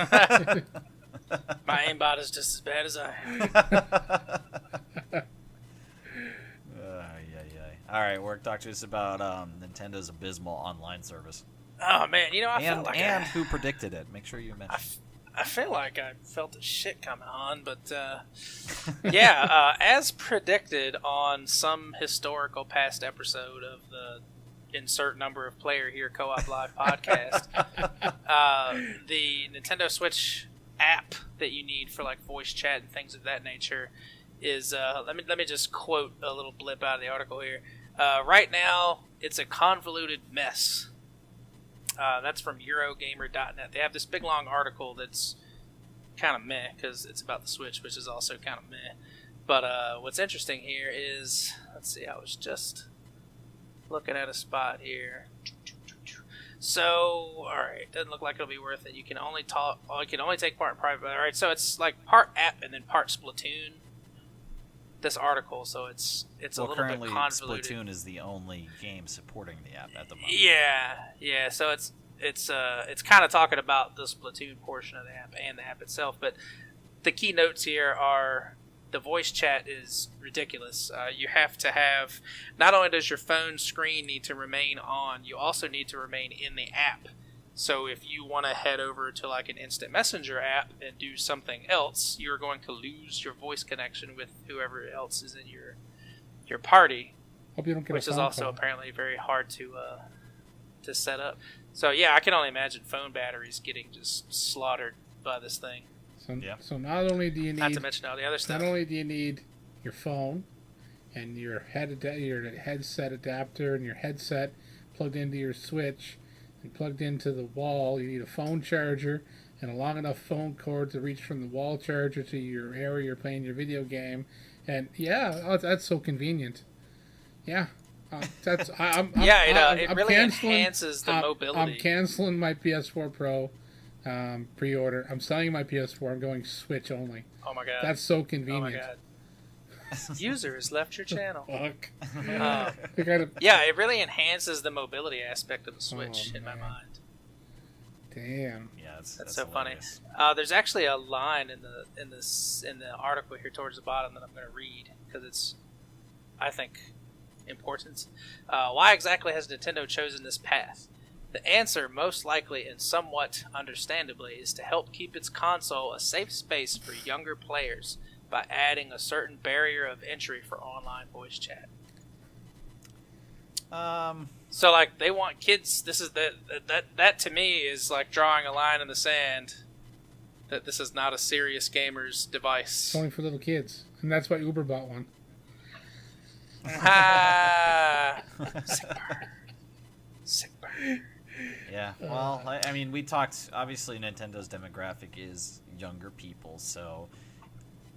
S3: My aimbot is just as bad as I am.
S1: All right, work. Talk to us about Nintendo's abysmal online service.
S3: Oh man, you know I felt
S1: And,
S3: like
S1: and who predicted it. Make sure you mention.
S3: I feel like I felt the shit coming on, but yeah, as predicted on some historical past episode of the insert number of player here co-op live podcast, the Nintendo Switch app that you need for like voice chat and things of that nature is let me just quote a little blip out of the article here. Right now, it's a convoluted mess. That's from Eurogamer.net. They have this big long article that's kind of meh because it's about the Switch, which is also kind of meh. But what's interesting here is, let's see, I was just looking at a spot here. So, all right, doesn't look like it'll be worth it. You can only take part in private. All right, so it's like part app and then part Splatoon. This article, so it's a little bit convoluted.
S1: Splatoon is the only game supporting the app at the moment.
S3: Yeah. So it's kind of talking about the Splatoon portion of the app and the app itself. But the key notes here are the voice chat is ridiculous. You have to have, not only does your phone screen need to remain on, you also need to remain in the app. So if you want to head over to like an instant messenger app and do something else, you're going to lose your voice connection with whoever else is in your party.
S2: Hope you don't get
S3: which
S2: a
S3: is
S2: phone
S3: also
S2: call.
S3: apparently very hard to set up. So yeah, I can only imagine phone batteries getting just slaughtered by this thing.
S2: So not only do you need,
S3: Not to mention all the other stuff.
S2: not only do you need your phone and your headset adapter and your headset plugged into your Switch and plugged into the wall, you need a phone charger and a long enough phone cord to reach from the wall charger to your area you're playing your video game. And that's so convenient. Yeah.
S3: It really enhances the mobility.
S2: I'm canceling my PS4 Pro pre-order. I'm selling my PS4. I'm going Switch only.
S3: Oh my god.
S2: That's so convenient.
S3: Oh my god. User has left your channel.
S2: Fuck.
S3: Yeah, it really enhances the mobility aspect of the Switch in my
S2: man.
S3: mind.
S2: Damn.
S1: Yeah, that's
S3: so
S1: hilarious.
S3: funny. There's actually a line in the article here towards the bottom that I'm going to read because it's, I think, important. Why exactly has Nintendo chosen this path? The answer, most likely and somewhat understandably, is to help keep its console a safe space for younger players by adding a certain barrier of entry for online voice chat. So, like, they want kids. This is that to me is like drawing a line in the sand. That this is not a serious gamer's device.
S2: It's only for little kids, and that's why Uber bought one.
S3: Sick burn.
S1: Yeah, well, I mean, we talked, obviously Nintendo's demographic is younger people, so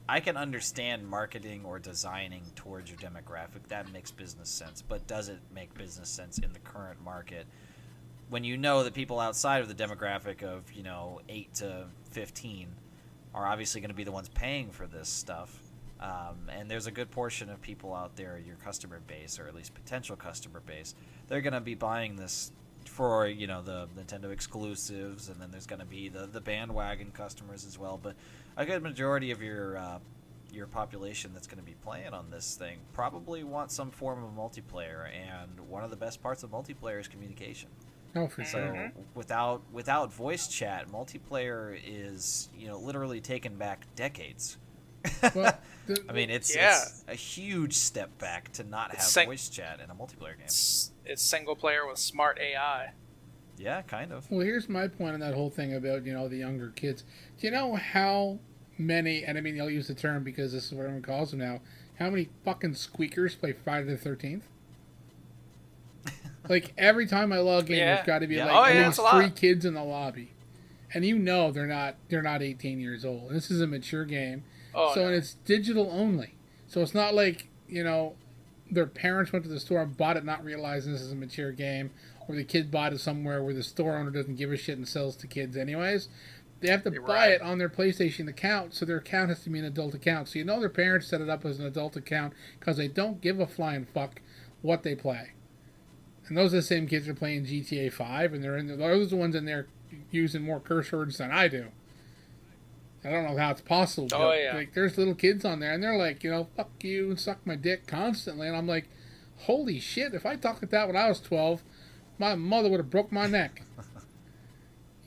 S1: I can understand marketing or designing towards your demographic. That makes business sense, but does it make business sense in the current market? When you know that people outside of the demographic of, 8 to 15 are obviously going to be the ones paying for this stuff, and there's a good portion of people out there, your customer base, or at least potential customer base, they're going to be buying this for the Nintendo exclusives, and then there's going to be the bandwagon customers as well. But a good majority of your population that's going to be playing on this thing probably wants some form of multiplayer, and one of the best parts of multiplayer is communication.
S2: Oh, for
S1: So
S2: sure.
S1: without voice chat, multiplayer is literally taken back decades.
S2: Well,
S1: I mean, it's a huge step back to not have voice chat in a multiplayer game.
S3: It's single player with smart AI.
S1: Yeah, kind of.
S2: Well, here's my point on that whole thing about, the younger kids. Do you know how many, and I mean, I'll use the term because this is what everyone calls them now, how many fucking squeakers play Friday the 13th? Like, every time I log in, there's got to be at least 3 kids in the lobby. And they're not 18 years old. And this is a mature game. And it's digital only. So it's not like, their parents went to the store and bought it not realizing this is a mature game, or the kid bought it somewhere where the store owner doesn't give a shit and sells to kids anyways. They have to buy it on their PlayStation account, so their account has to be an adult account. So their parents set it up as an adult account because they don't give a flying fuck what they play. And those are the same kids that are playing GTA 5, and those are the ones in there using more curse words than I do. I don't know how it's possible.
S3: Oh,
S2: but,
S3: yeah.
S2: like, there's little kids on there, and they're like, fuck you and suck my dick constantly. And I'm like, holy shit, if I talked like that when I was 12, my mother would have broke my neck.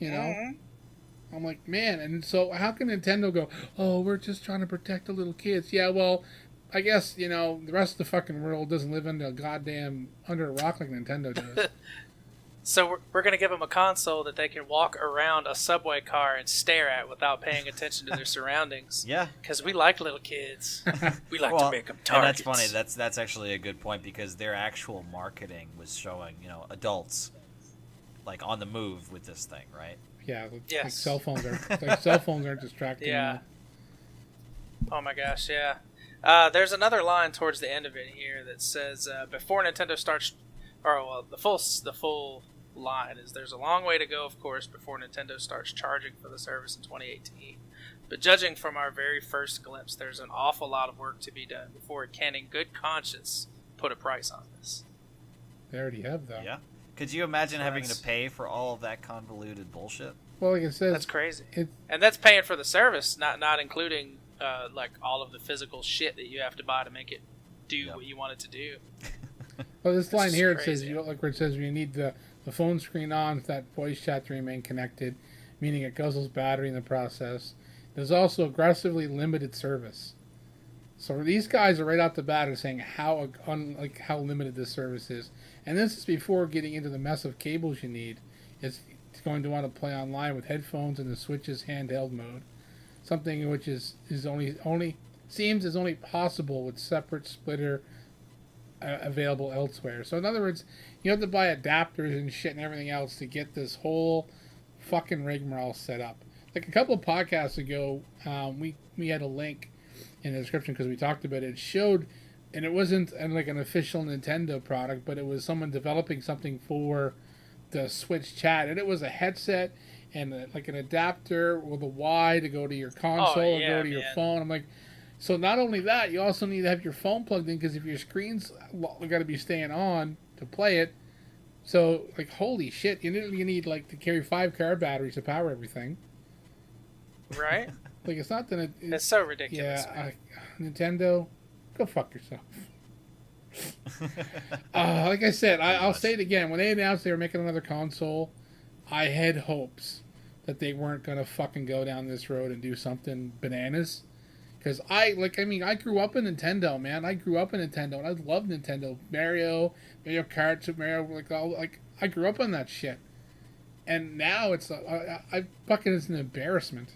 S2: I'm like, man, and so how can Nintendo go, oh, we're just trying to protect the little kids? Yeah, well, I guess, the rest of the fucking world doesn't live under a rock like Nintendo does.
S3: So we're going to give them a console that they can walk around a subway car and stare at without paying attention to their surroundings.
S1: Yeah.
S3: Because we like little kids. We like to make them targets.
S1: And that's funny. That's actually a good point, because their actual marketing was showing, adults like on the move with this thing, right?
S2: Yeah,
S3: Yes.
S2: like cell phones aren't distracting.
S3: Yeah. Oh my gosh, yeah. There's another line towards the end of it here that says, before Nintendo starts, the full line is, there's a long way to go, of course, before Nintendo starts charging for the service in 2018. But judging from our very first glimpse, there's an awful lot of work to be done before it can, in good conscience, put a price on this.
S2: They already have, though.
S1: Yeah. Could you imagine having to pay for all of that convoluted bullshit?
S2: Well, like it says,
S3: that's crazy. And that's paying for the service, not including like all of the physical shit that you have to buy to make it do what you want it to do.
S2: Well, this line here, it
S3: crazy.
S2: says, where it says you need the phone screen on for that voice chat to remain connected, meaning it guzzles battery in the process. There's also aggressively limited service. So these guys are right out the bat are saying how limited this service is. And this is before getting into the mess of cables you need. It's going to want to play online with headphones and the Switch's handheld mode. Something which is only seems is only possible with separate splitter available elsewhere. So in other words, you have to buy adapters and shit and everything else to get this whole fucking rigmarole set up. Like a couple of podcasts ago, we had a link in the description because we talked about it. It showed, and it wasn't like an official Nintendo product, but it was someone developing something for the Switch chat, and it was a headset and like an adapter with a Y to go to your console or go to your phone. I'm like, so not only that, you also need to have your phone plugged in, because if your screen's got to be staying on to play it. So like, holy shit, you need like to carry 5 car batteries to power everything.
S3: Right?
S2: Like, it's not that
S3: it's so ridiculous.
S2: Yeah, Nintendo, go fuck yourself. Like I said, I'll say it again. When they announced they were making another console, I had hopes that they weren't going to fucking go down this road and do something bananas. Because I grew up in Nintendo, man. I grew up in Nintendo, and I love Nintendo. Mario Kart, Super Mario, I grew up on that shit. And now it's it's an embarrassment.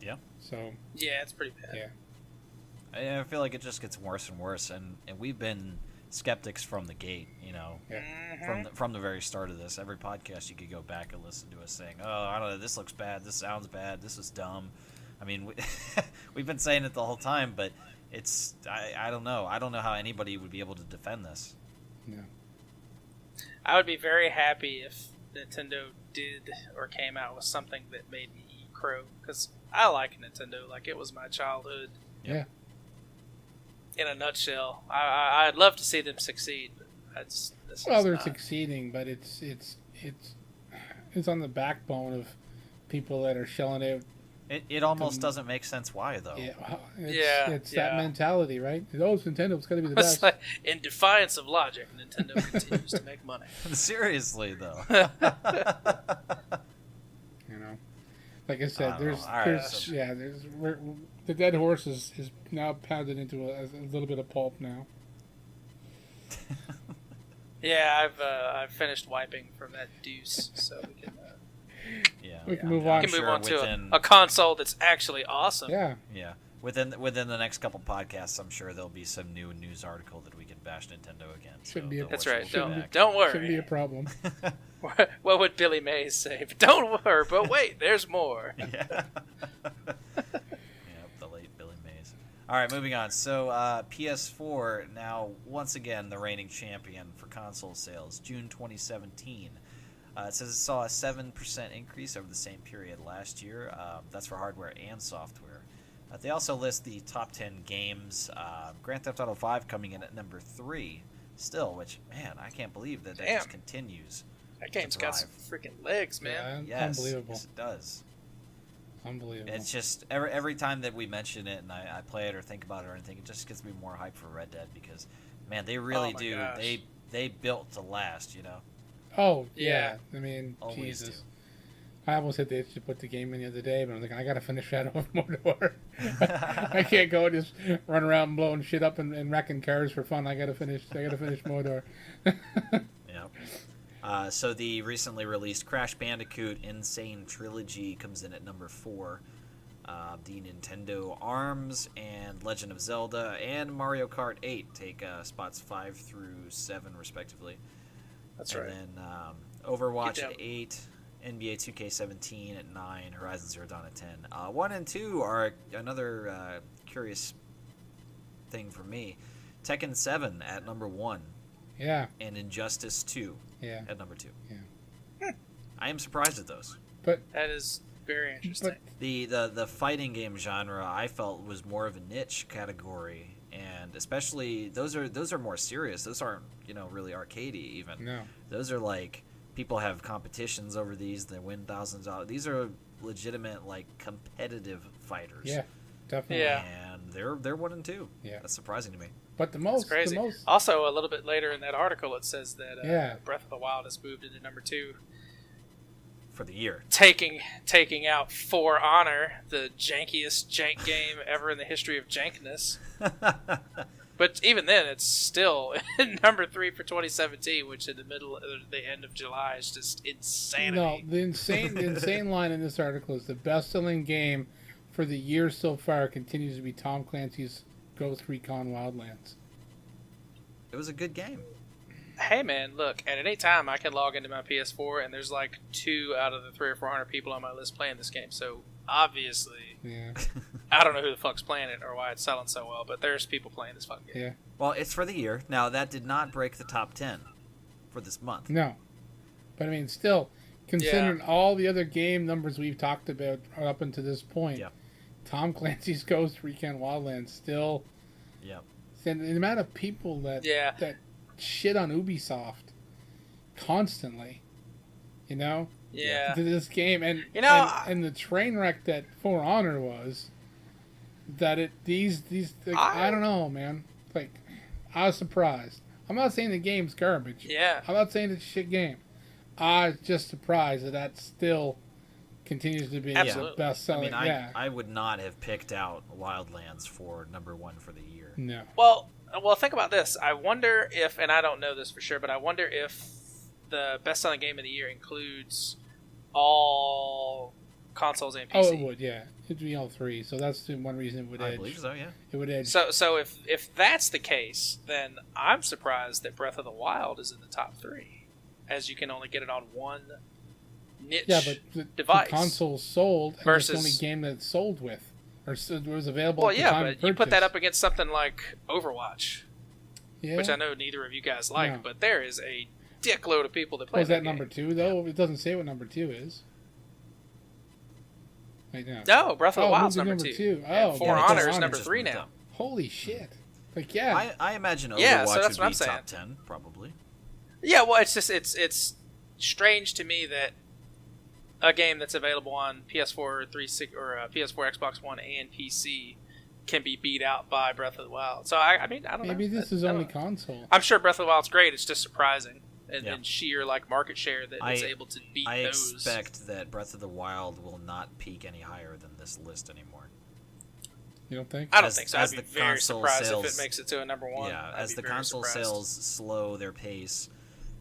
S1: Yeah.
S2: So.
S3: Yeah, it's pretty bad.
S2: Yeah.
S1: I feel like it just gets worse and worse, and we've been skeptics from the gate, from the very start of this. Every podcast you could go back and listen to us saying, oh, I don't know, this looks bad, this sounds bad, this is dumb. I mean, we've been saying it the whole time, but it's, I don't know. I don't know how anybody would be able to defend this.
S2: Yeah.
S3: I would be very happy if Nintendo did or came out with something that made me eat crow, because I like Nintendo. Like, it was my childhood.
S2: Yeah.
S3: In a nutshell, I'd love to see them succeed. But
S2: they're succeeding, but it's on the backbone of people that are shelling out.
S1: It almost doesn't make sense why, though.
S2: It's that mentality, right? Nintendo's got to be the best.
S3: Like, in defiance of logic, Nintendo continues to make money.
S1: Seriously, though.
S2: Like I said, the dead horse is now pounded into a little bit of pulp now.
S3: Yeah, I've finished wiping from that deuce, so we can.
S2: We can move on.
S3: We can move on to a console that's actually awesome.
S2: Yeah.
S1: Yeah. Within the next couple podcasts, I'm sure there'll be some new news article that we can bash Nintendo again.
S2: Shouldn't be.
S3: That's right. Don't worry.
S2: Shouldn't be a problem.
S3: What would Billy Mays say? But don't worry. But wait, there's more.
S1: Yeah. The late Billy Mays. All right, moving on. So PS4 now once again the reigning champion for console sales. June 2017. It says it saw a 7% increase over the same period last year. That's for hardware and software. They also list the top 10 games. Grand Theft Auto 5 coming in at number 3. still, which, man, I can't believe that
S3: Damn.
S1: just continues.
S3: That game's got some freaking legs, man.
S2: Yeah,
S1: Yes,
S2: unbelievable.
S1: yes, it does.
S2: Unbelievable.
S1: It's just every time that we mention it and I play it or think about it or anything, it just gets me more hyped for Red Dead because, man, they really do.
S3: Gosh.
S1: They built to last, you know.
S2: Oh yeah. I mean,
S1: Always
S2: Jesus.
S1: do.
S2: I almost hit the itch to put the game in the other day, but I'm like, I gotta finish Shadow of Mordor. I can't go and just run around blowing shit up and wrecking cars for fun. I gotta finish Mordor.
S1: Yeah. So the recently released Crash Bandicoot Insane Trilogy comes in at number 4. The Nintendo ARMS and Legend of Zelda and Mario Kart 8 take spots 5 through 7 respectively.
S3: That's
S1: and
S3: right.
S1: then Overwatch
S3: Good
S1: at
S3: job.
S1: 8, NBA 2K17 at 9, Horizon Zero Dawn at 10. 1 and 2 are another curious thing for me. Tekken 7 at number 1
S2: Yeah.
S1: and Injustice 2
S2: Yeah.
S1: at number 2.
S2: Yeah.
S1: I am surprised at those.
S2: But
S3: That is very interesting.
S1: The fighting game genre I felt was more of a niche category, and especially those are more serious. Those aren't really arcadey even.
S2: no.
S1: Those are like people have competitions over these. They win thousands of dollars. These are legitimate like competitive fighters.
S2: Yeah. Definitely.
S3: Yeah.
S1: And they're 1 and 2.
S2: Yeah.
S1: That's surprising to me.
S2: But the
S3: It's
S2: most,
S3: crazy.
S2: the most.
S3: Also, a little bit later in that article, it says that
S2: Yeah.
S3: Breath of the Wild has moved into number 2,
S1: For the year.
S3: taking out For Honor, the jankiest jank game ever in the history of jankness. But even then, it's still number 3 for 2017, which in the end of July is just insanity.
S2: No, the insane line in this article is the best-selling game for the year so far continues to be Tom Clancy's Ghost Recon Wildlands.
S1: It was a good game.
S3: Hey man, look, at any time I can log into my PS4 and there's like 2 out of the 300 or 400 people on my list playing this game. So obviously,
S2: Yeah.
S3: I don't know who the fuck's playing it or why it's selling so well, but there's people playing this fucking game.
S2: Yeah.
S1: Well, it's for the year. Now that did not break the top 10 for this month.
S2: No. But I mean, still, considering all the other game numbers we've talked about up until this point,
S1: Yeah.
S2: Tom Clancy's Ghost Recon Wildlands still.
S1: Yep.
S2: And the amount of people that shit on Ubisoft constantly,
S3: Yeah.
S2: to this game, and and the train wreck that For Honor was, that I don't know, man. Like, I was surprised. I'm not saying the game's garbage.
S3: Yeah.
S2: I'm not saying it's a shit game. I was just surprised that still continues to be
S3: Absolutely.
S2: the best selling.
S1: I would not have picked out Wildlands for number 1 for the year.
S2: No.
S3: Well, think about this. I wonder if, and I don't know this for sure, but I wonder if the best-selling game of the year includes all consoles and PC.
S2: Oh, it would, yeah. It'd be all 3. So that's the one reason it would edge.
S1: I believe so, yeah.
S2: It would edge.
S3: So if that's the case, then I'm surprised that Breath of the Wild is in the top 3, as you can only get it on one niche
S2: the
S3: device.
S2: console sold, and
S3: versus
S2: it's the only game that it's sold with, or was available.
S3: Well,
S2: at the
S3: yeah,
S2: time
S3: but
S2: of
S3: you put that
S2: purchase.
S3: up against something like Overwatch,
S2: Yeah.
S3: which I know neither of you guys like,
S2: No.
S3: but there is a dickload of people that play
S2: Was that number
S3: game.
S2: 2 though? It doesn't say what number 2 is. Wait, no.
S3: No, Breath of the Wild's
S2: moved to
S3: number 2.
S2: Oh,
S3: And For
S2: yeah,
S3: Honor
S2: For
S3: is
S2: Honor
S3: number
S1: just
S3: 3
S1: moved
S3: now.
S1: up.
S2: Holy shit! Like, yeah,
S1: I imagine Overwatch
S3: Yeah, so that's
S1: would
S3: what I'm
S1: be
S3: saying.
S1: top 10, probably.
S3: Yeah, well, it's just it's strange to me that a game that's available on PS4, PS4, Xbox One, and PC can be beat out by Breath of the Wild. So I mean, I don't know.
S2: maybe this is
S3: I don't
S2: only
S3: know.
S2: console.
S3: I'm sure Breath of the Wild's great. It's just surprising and,
S1: Yeah.
S3: and sheer like market share that it's able to beat
S1: I
S3: those.
S1: expect that Breath of the Wild will not peak any higher than this list anymore.
S2: You don't think?
S3: I don't
S1: as-
S3: think so.
S1: as
S3: I'd be
S1: the
S3: very
S1: console
S3: surprised
S1: sales-
S3: if it makes it to a number 1.
S1: Yeah,
S3: I'd
S1: as
S3: be
S1: the
S3: very
S1: console
S3: surprised.
S1: sales slow their pace,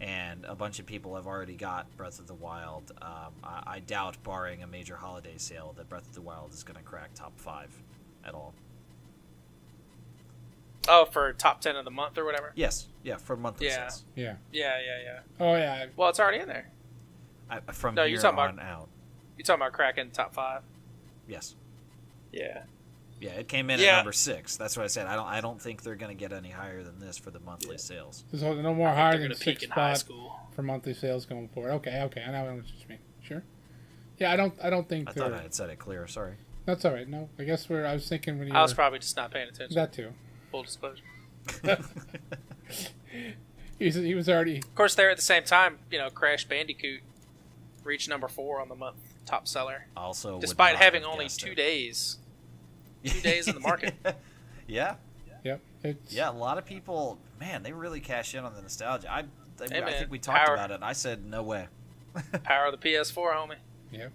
S1: and a bunch of people have already got Breath of the Wild, I doubt, barring a major holiday sale, that Breath of the Wild is going to crack top 5 at all.
S3: Oh, for top 10 of the month or whatever.
S1: Yes, yeah, for monthly
S3: Yeah.
S1: sales.
S2: Yeah.
S3: Yeah.
S2: Oh yeah.
S3: Well, it's already in there.
S1: From
S3: No,
S1: here
S3: you're talking
S1: on
S3: about-
S1: out.
S3: You talking about cracking top 5?
S1: Yes.
S3: Yeah.
S1: Yeah, it came in
S3: Yeah.
S1: at number 6. That's what I said. I don't think they're going to get any higher than this for the monthly sales.
S2: There's no more
S3: I think
S2: higher
S3: they're
S2: than
S3: gonna peak
S2: 6
S3: in high
S2: spots
S3: school.
S2: for monthly sales going forward. Okay. I know what you mean. Sure. Yeah, I don't think
S1: I
S2: they're.
S1: thought I had said it clear. Sorry.
S2: That's all right. No, I guess I was thinking when you.
S3: I was
S2: were,
S3: probably just not paying attention.
S2: that too.
S3: Full disclosure.
S2: he was already.
S3: Of course, there at the same time, Crash Bandicoot reached number 4 on the month top seller.
S1: Also,
S3: despite having only 2 days. 2 days in the market.
S1: Yeah.
S2: Yep.
S1: Yeah, a lot of people, man, they really cash in on the nostalgia. I think we talked about it, and I said, no way.
S3: Power of the PS4, homie.
S2: Yep.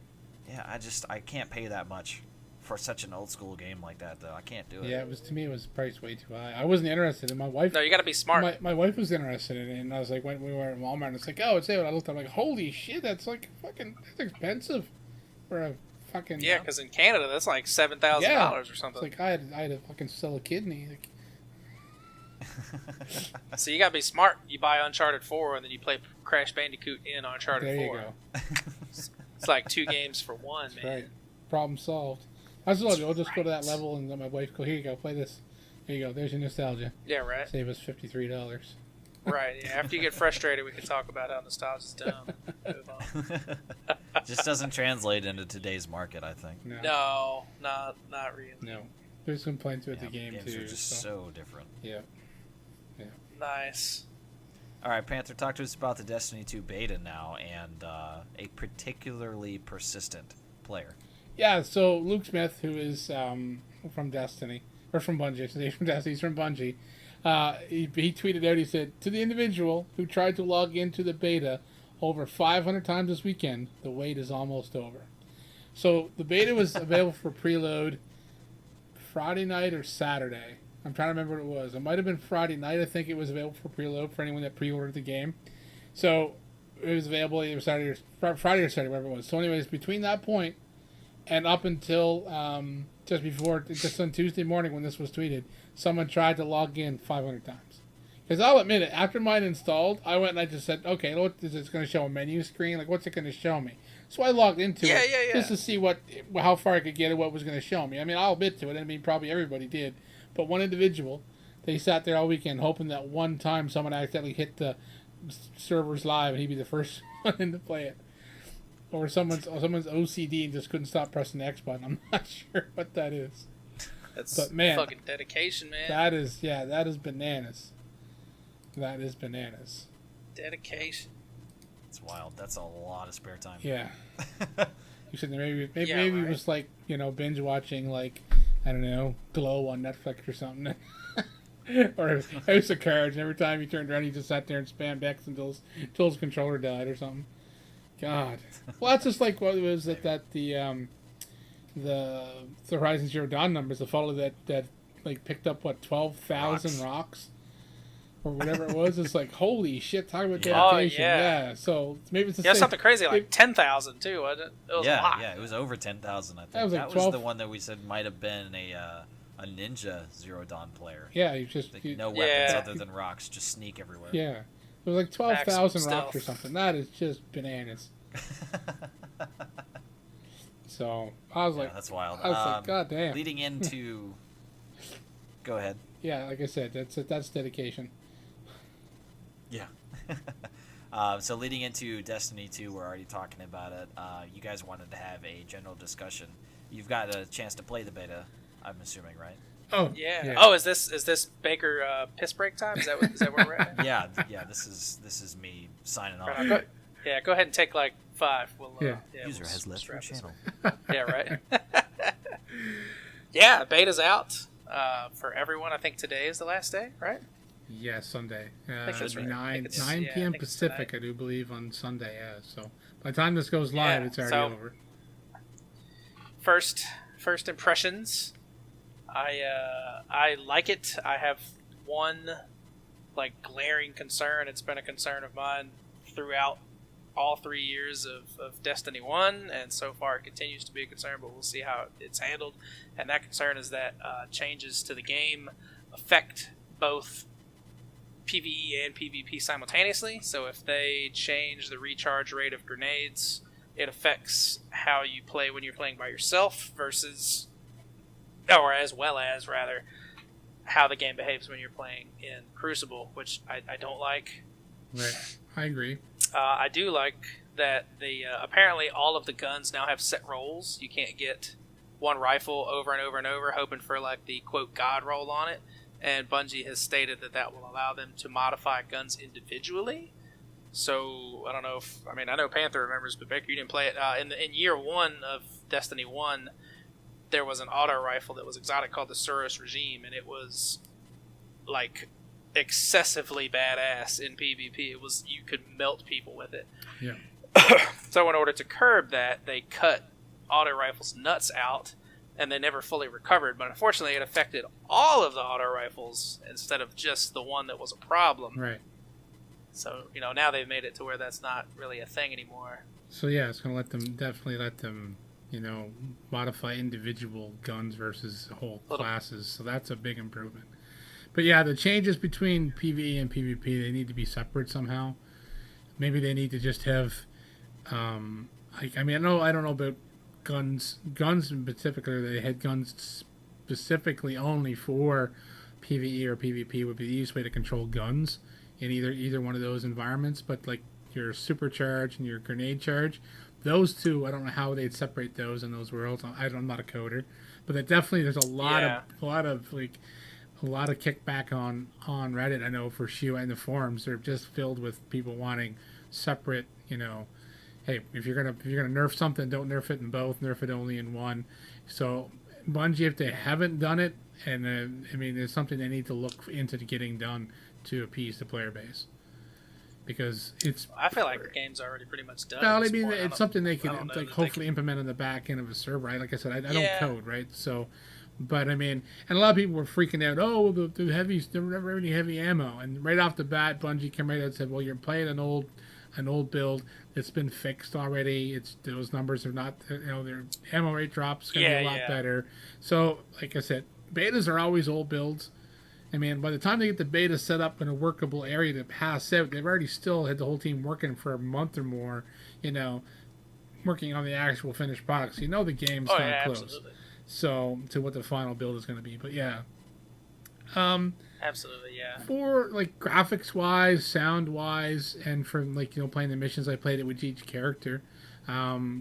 S1: Yeah, I can't pay that much for such an old school game like that, though. I can't do it.
S2: Yeah, to me, it was priced way too high. I wasn't interested in. My wife.
S3: No, you got to be smart.
S2: My wife was interested in it, and I was like, when we were at Walmart, and it's like, oh, it's there. And I looked, I'm like, holy shit, that's like fucking, that's expensive for a fucking.
S3: Yeah, because in Canada, that's like $7,000 or something.
S2: It's like I had to fucking sell a kidney. Like,
S3: so you gotta be smart. You buy Uncharted 4 and then you play Crash Bandicoot in Uncharted 4.
S2: There you go.
S3: It's like 2 games for 1,
S2: That's
S3: man.
S2: right. Problem solved. I was like, I'll just go to that level and let my wife go, here you go, play this. There you go, there's your nostalgia.
S3: Yeah, right.
S2: Save us $53.
S3: Right, yeah. After you get frustrated, we can talk about how nostalgia's dumb. Move on.
S1: Just doesn't translate into today's market, I think.
S3: No, not really.
S2: No. There's complaints with the game,
S1: games
S2: too.
S1: are just so different.
S2: Yeah.
S3: Nice.
S1: All right, Panther, talk to us about the Destiny 2 beta now and a particularly persistent player.
S2: Yeah, so Luke Smith, who is from Destiny, or from Bungie, I should say, from Destiny, he's from Bungie, he tweeted out, he said, to the individual who tried to log into the beta over 500 times this weekend, the wait is almost over. So the beta was available for preload Friday night or Saturday. I'm trying to remember what it was. It might have been Friday night. I think it was available for preload for anyone that pre-ordered the game. So it was available either Friday or Saturday, whatever it was. So anyways, between that point and up until just on Tuesday morning when this was tweeted, someone tried to log in 500 times. Because I'll admit it, after mine installed, I went and I just said, okay, what is it going to show? A menu screen? Like, what's it going to show me? So I logged into it just to see how far I could get and what was going to show me. I mean, I'll admit to it. I mean, probably everybody did. But one individual, they sat there all weekend hoping that one time someone accidentally hit the servers live and he'd be the first one in to play it. Or someone's OCD and just couldn't stop pressing the X button. I'm not sure what that is.
S3: That's
S2: fucking
S3: dedication, man.
S2: That is bananas. That is bananas.
S3: Dedication.
S1: It's wild. That's a lot of spare time.
S2: Yeah. You said maybe it was like, binge watching, like, I don't know, Glow on Netflix or something. Or House of Cards, and every time he turned around, he just sat there and spammed X until his controller died or something. God. Well, that's just like what it was that the Horizon Zero Dawn numbers, the fellow that like picked up 12,000 rocks or whatever it was. It's like, holy shit! Talk about dedication.
S3: Oh, yeah.
S2: So maybe it's the same.
S3: Something crazy like 10,000 too, wasn't it? It was a lot.
S1: Yeah, it was over 10,000. I think
S2: that was, like
S1: that
S2: 12...
S1: was the one that we said might have been a ninja Zero Dawn player.
S2: Yeah, you just
S1: no weapons other than rocks, just sneak everywhere.
S2: Yeah, it was like 12,000 rocks or something. That is just bananas. So I was like,
S1: that's wild.
S2: I was like, God damn.
S1: Leading into, go ahead.
S2: Yeah, like I said, that's dedication.
S1: Yeah. So leading into Destiny 2, we're already talking about it. You guys wanted to have a general discussion. You've got a chance to play the beta, I'm assuming, right?
S2: Oh
S3: yeah. Oh, is this Baker piss break time? Is that where we're at?
S1: Yeah. This is me signing off.
S3: Go ahead and take like 5.
S1: User has left your channel.
S3: Yeah, right. Yeah, beta's out for everyone. I think today is the last day, right?
S2: Yeah, Sunday.
S3: I think that's right.
S2: 9 p.m. Pacific, I do believe, on Sunday. Yeah, so by the time this goes live, it's already over.
S3: First impressions. I like it. I have one like glaring concern. It's been a concern of mine throughout all 3 years of Destiny 1, and so far it continues to be a concern, but we'll see how it's handled. And that concern is that changes to the game affect both PvE and PvP simultaneously. So if they change the recharge rate of grenades, it affects how you play when you're playing by yourself versus, or as well as, rather, how the game behaves when you're playing in Crucible, which I don't like.
S2: Right, I agree.
S3: I do like that apparently all of the guns now have set rolls. You can't get one rifle over and over and over hoping for like the quote god roll on it. and Bungie has stated that will allow them to modify guns individually. So I don't know if I know Panther remembers, but Baker, you didn't play it. In year 1 of Destiny 1, there was an auto rifle that was exotic called the Suros Regime, and it was like excessively badass in PvP. It was, you could melt people with it.
S2: Yeah.
S3: So in order to curb that, they cut auto rifles nuts out, and they never fully recovered. But unfortunately, it affected all of the auto rifles instead of just the one that was a problem.
S2: Right.
S3: So, now they've made it to where that's not really a thing anymore.
S2: So yeah, it's going to definitely let them, modify individual guns versus whole classes. So that's a big improvement. But yeah, the changes between PvE and PvP, they need to be separate somehow. Maybe they need to just have, I don't know about guns in particular. They had guns specifically only for PvE or PvP would be the easiest way to control guns in either one of those environments. But like your supercharge and your grenade charge, those two, I don't know how they'd separate those in those worlds. I'm not a coder, but definitely there's a lot of kickback on Reddit. I know for Shu and the forums, they're just filled with people wanting separate. Hey, if you're gonna nerf something, don't nerf it in both. Nerf it only in one. So Bungie, if they haven't done it, and there's something they need to look into getting done to appease the player base, because I
S3: feel like the game's already pretty much done.
S2: Well, it's something they can hopefully implement on the back end of a server. Right? Like I said, I don't code, right? So, but and a lot of people were freaking out. Oh, the heavies, there were never any heavy ammo, and right off the bat, Bungie came right out and said, "Well, you're playing an old build that's been fixed already. Those numbers are not, their ammo rate drops going to be a lot better." So, like I said, betas are always old builds. By the time they get the beta set up in a workable area to pass out, they've already still had the whole team working for a month or more, working on the actual finished products. The game's not close.
S3: Absolutely.
S2: So, to what the final build is going to be. But yeah.
S3: Absolutely, yeah. For
S2: graphics wise, sound wise, and for playing the missions, I played it with each character,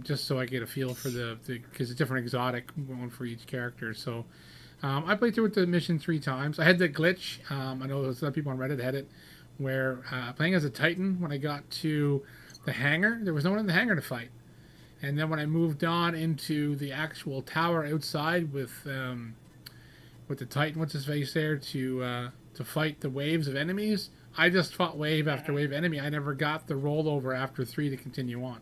S2: just so I get a feel for because it's different exotic one for each character. So I played through with the mission 3 times. I had the glitch. I know there's other people on Reddit had it, where playing as a Titan, when I got to the hangar, there was no one in the hangar to fight, and then when I moved on into the actual tower outside with the Titan, what's his face there, to fight the waves of enemies, I just fought wave after wave enemy. I never got the rollover after 3 to continue on.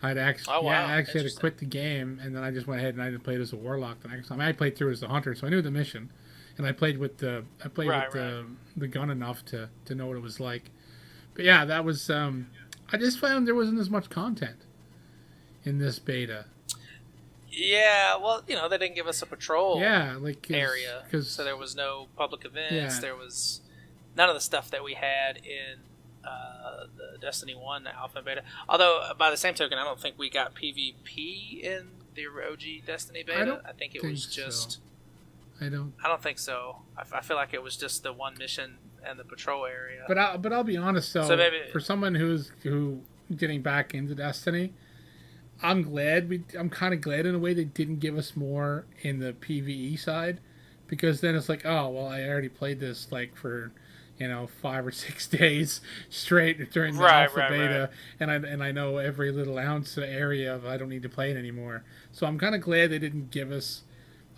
S2: I actually had to quit the game, and then I just went ahead and I played as a warlock the next time. I played through as a hunter, so I knew the mission, and I played with the gun enough to know what it was like. But yeah, that was I just found there wasn't as much content in this beta.
S3: Yeah, well, they didn't give us a patrol area,
S2: so
S3: there was no public events. There was none of the stuff that we had in the Destiny 1 Alpha and Beta. Although, by the same token, I don't think we got PvP in the OG Destiny Beta. I think it was just...
S2: I don't
S3: think so. I feel like it was just the one mission and the patrol area.
S2: But I'll be honest, though, for someone who getting back into Destiny, I'm kind of glad in a way they didn't give us more in the PvE side, because then it's like, oh, well, I already played this for 5 or 6 days straight during the alpha beta, and I know every little ounce area I don't need to play it anymore. So I'm kind of glad they didn't give us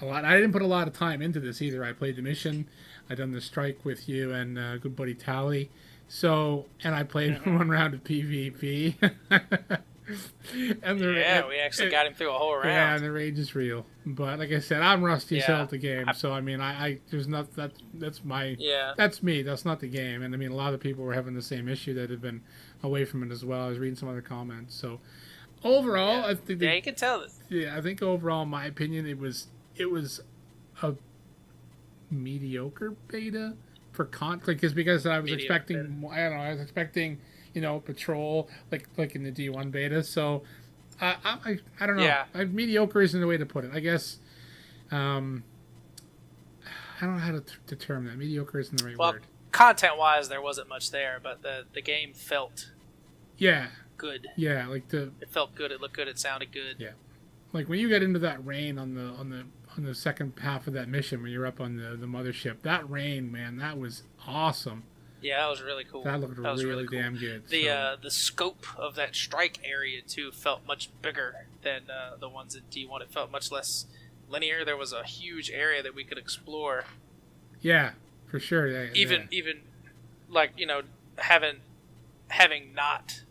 S2: a lot. I didn't put a lot of time into this either. I played the mission, I done the strike with you and good buddy Tally. So, and I played one round of PvP.
S3: We actually got him through a whole round.
S2: Yeah, and the rage is real. But like I said, I'm rusty as hell at the game. So I there's not that's me. That's not the game. And a lot of people were having the same issue that had been away from it as well. I was reading some other comments. So overall, I think
S3: you can tell it.
S2: Yeah, I think overall, in my opinion, it was a mediocre beta for because I was expecting. I don't know. I was expecting. Patrol like in the D1 beta. So I don't know. Yeah. Mediocre isn't the way to put it. I guess I don't know how to determine that. Mediocre isn't the right word.
S3: Content-wise, there wasn't much there, but the game felt good.
S2: Yeah,
S3: it felt good. It looked good. It sounded good.
S2: Yeah, like when you get into that rain on on the second half of that mission when you're up on the mothership. That rain, man, that was awesome.
S3: Yeah, that was really cool.
S2: That looked really
S3: cool.
S2: damn good.
S3: The scope of that strike area too felt much bigger than the ones in D1. It felt much less linear. There was a huge area that we could explore.
S2: Yeah, for sure.
S3: Even like, you know, having not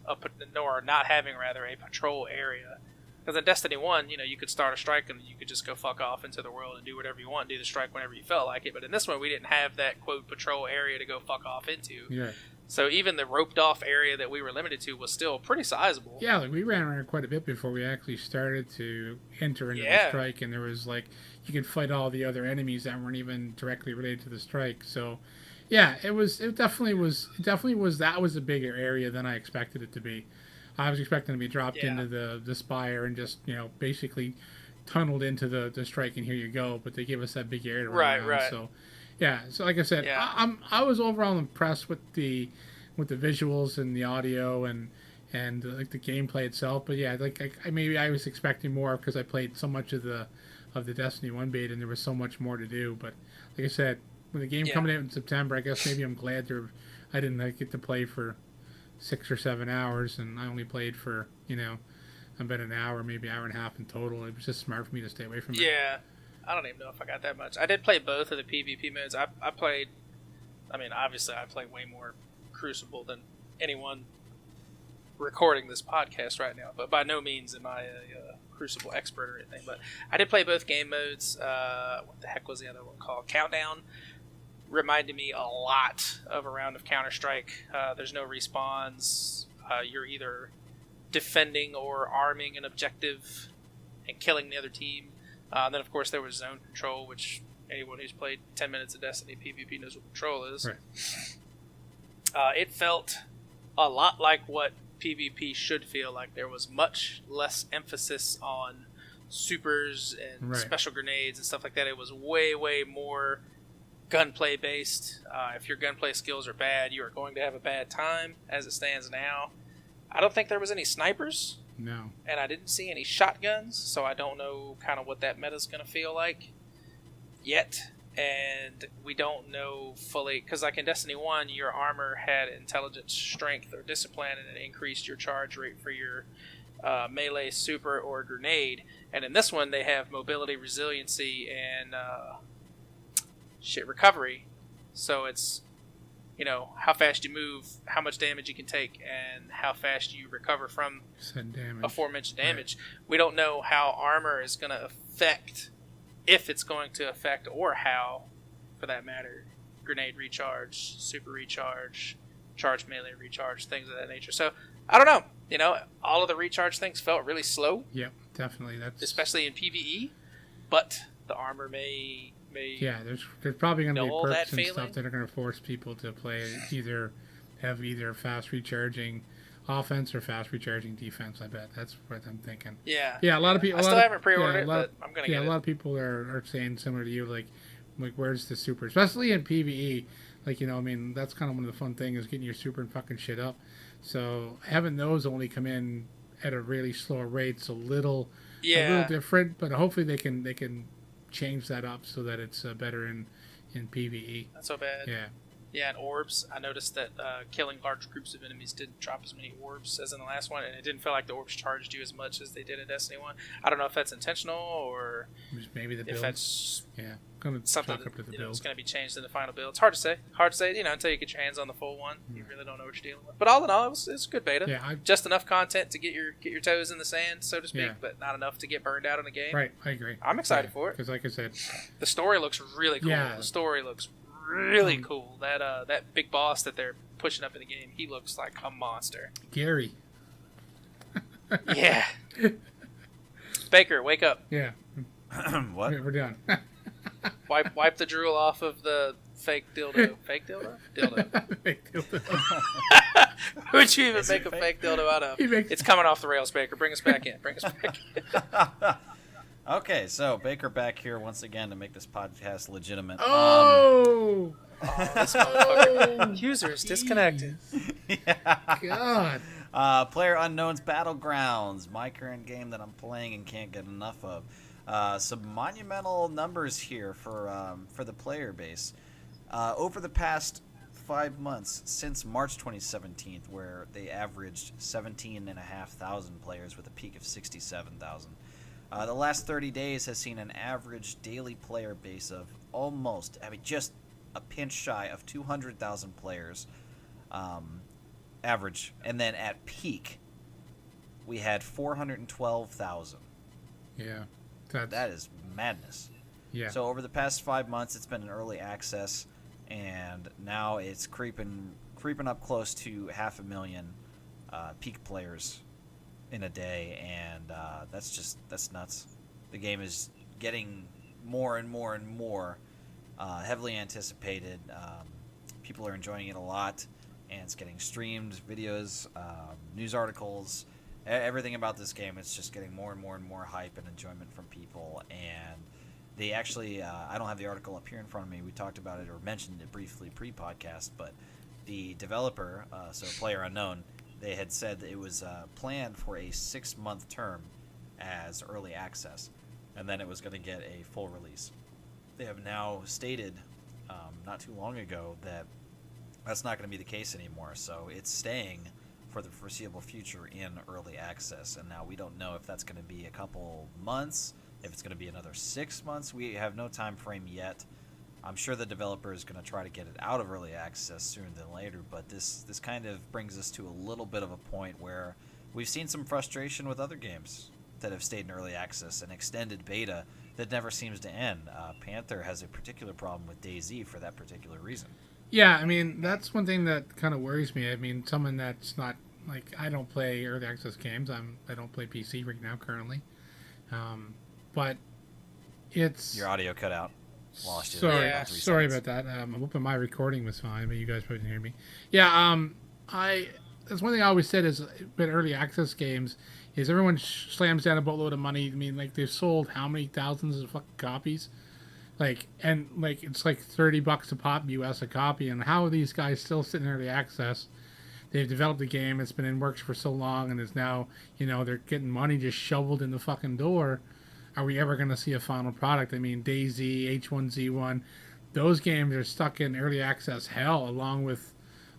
S3: having a patrol area. Because in Destiny 1, you know, you could start a strike and you could just go fuck off into the world and do whatever you want, do the strike whenever you felt like it. But in this one, we didn't have that, quote, patrol area to go fuck off into.
S2: Yeah.
S3: So even the roped off area that we were limited to was still pretty sizable.
S2: Yeah, like we ran around quite a bit before we actually started to enter into the strike. And there was like, you could fight all the other enemies that weren't even directly related to the strike. So, yeah, it definitely was, that was a bigger area than I expected it to be. I was expecting to be dropped into the spire and just, you know, basically tunneled into the strike and here you go. But they gave us that big area to run around.
S3: Right.
S2: So, yeah. So like I said, I was overall impressed with the visuals and the audio and like the gameplay itself. But yeah, like maybe I was expecting more because I played so much of the Destiny 1 beta and there was so much more to do. But like I said, with the game coming out in September, I guess maybe I'm glad I didn't get to play for 6 or 7 hours, and I only played for, you know, about an hour, maybe hour and a half in total. It was just smart for me to stay away from it.
S3: Yeah, I don't even know if I got that much. I did play both of the PvP modes. I played, I mean, obviously I play way more Crucible than anyone recording this podcast right now, but by no means am I a Crucible expert or anything. But I did play both game modes. What the heck was the other one called? Countdown. Reminded me a lot of a round of Counter-Strike. There's no respawns. You're either defending or arming an objective and killing the other team. Then, of course, there was zone control, which anyone who's played 10 minutes of Destiny PvP knows what control is.
S2: Right.
S3: It felt a lot like what PvP should feel like. There was much less emphasis on supers and special grenades and stuff like that. It was way, way more gunplay based. If your gunplay skills are bad, you are going to have a bad time as it stands now. I don't think there was any snipers.
S2: No.
S3: And I didn't see any shotguns, so I don't know kind of what that meta's going to feel like yet. And we don't know fully, because like in Destiny 1, your armor had intelligence, strength, or discipline, and it increased your charge rate for your melee, super, or grenade. And in this one, they have mobility, resiliency, and recovery. So it's, you know, how fast you move, how much damage you can take, and how fast you recover from aforementioned damage. Right. We don't know how armor is going to affect, if it's going to affect, or how, for that matter, grenade recharge, super recharge, charge melee recharge, things of that nature. So, I don't know. You know, all of the recharge things felt really slow.
S2: Yep, definitely.
S3: Especially in PvE. But the armor may
S2: there's probably going to be perks and
S3: feeling.
S2: stuff that are going to force people to play either fast recharging offense or fast recharging defense. I bet that's what I'm thinking.
S3: Yeah,
S2: a lot of people.
S3: I still haven't pre-ordered it, but I'm going to get it.
S2: A lot of people are saying similar to you, like where's the super, especially in PvE. Like, you know, I mean, that's kind of one of the fun things is getting your super and fucking shit up. So having those only come in at a really slow rate, it's a little different. But hopefully they can change that up so that it's better in PvE.
S3: Not so bad. Yeah, and orbs. I noticed that killing large groups of enemies didn't drop as many orbs as in the last one, and it didn't feel like the orbs charged you as much as they did in Destiny 1. I don't know if that's intentional or
S2: maybe the build.
S3: If that's
S2: something
S3: that it's going to be changed in the final build. It's hard to say. You know, until you get your hands on the full one. You really don't know what you're dealing with. But all in all, it's a good beta.
S2: Yeah,
S3: just enough content to get your toes in the sand, so to speak, but not enough to get burned out in the game.
S2: Right, I agree.
S3: I'm excited for it.
S2: Because like I said,
S3: the story looks really cool.
S2: Yeah.
S3: The story looks really cool. That big boss that they're pushing up in the game, he looks like a monster.
S2: Gary.
S3: Yeah. Baker, wake up.
S2: Yeah.
S1: What?
S2: We're done.
S3: Wipe the drool off of the fake dildo. Fake dildo? Dildo.
S2: Fake dildo.
S3: Who'd you even make a fake dildo out of? It's coming off the rails, Baker. Bring us back in.
S1: Okay, so Baker back here once again to make this podcast legitimate.
S3: This motherfucker. User is disconnected.
S2: God.
S1: Player Unknown's Battlegrounds, my current game that I'm playing and can't get enough of. Some monumental numbers here for the player base. Over the past 5 months, since March 2017, where they averaged 17,500 players with a peak of 67,000. The last 30 days has seen an average daily player base of just a pinch shy of 200,000 players average. And then at peak, we had 412,000.
S2: Yeah.
S1: That is madness.
S2: Yeah.
S1: So over the past 5 months, it's been in early access, and now it's creeping up close to 500,000 peak players in a day, and that's nuts. The game is getting more and more and more heavily anticipated. People are enjoying it a lot, and it's getting streamed, videos, news articles, everything about this game. It's just getting more and more and more hype and enjoyment from people. And they actually, I don't have the article up here in front of me. We talked about it or mentioned it briefly pre-podcast, but the developer, so PlayerUnknown, they had said that it was planned for a 6-month term as early access, and then it was going to get a full release. They have now stated not too long ago that that's not going to be the case anymore, so it's staying for the foreseeable future in early access. And now we don't know if that's going to be a couple months, if it's going to be another 6 months. We have no time frame yet. I'm sure the developer is going to try to get it out of early access sooner than later, but this kind of brings us to a little bit of a point where we've seen some frustration with other games that have stayed in early access and extended beta that never seems to end. Panther has a particular problem with DayZ for that particular reason.
S2: Yeah, I mean, that's one thing that kind of worries me. I mean, someone that's not, like, I don't play early access games. I don't play PC right now currently. But it's...
S1: Your audio cut out. Lost you.
S2: Sorry about that. I'm hoping my recording was fine, but you guys probably didn't hear me. Yeah, that's one thing I always said is with early access games is everyone slams down a boatload of money. I mean, like, they've sold how many thousands of fucking copies? It's like $30 a pop US a copy, and how are these guys still sitting in early access? They've developed the game, it's been in works for so long, and is now, they're getting money just shoveled in the fucking door. Are we ever going to see a final product? I mean, DayZ, H1Z1, those games are stuck in early access hell, along with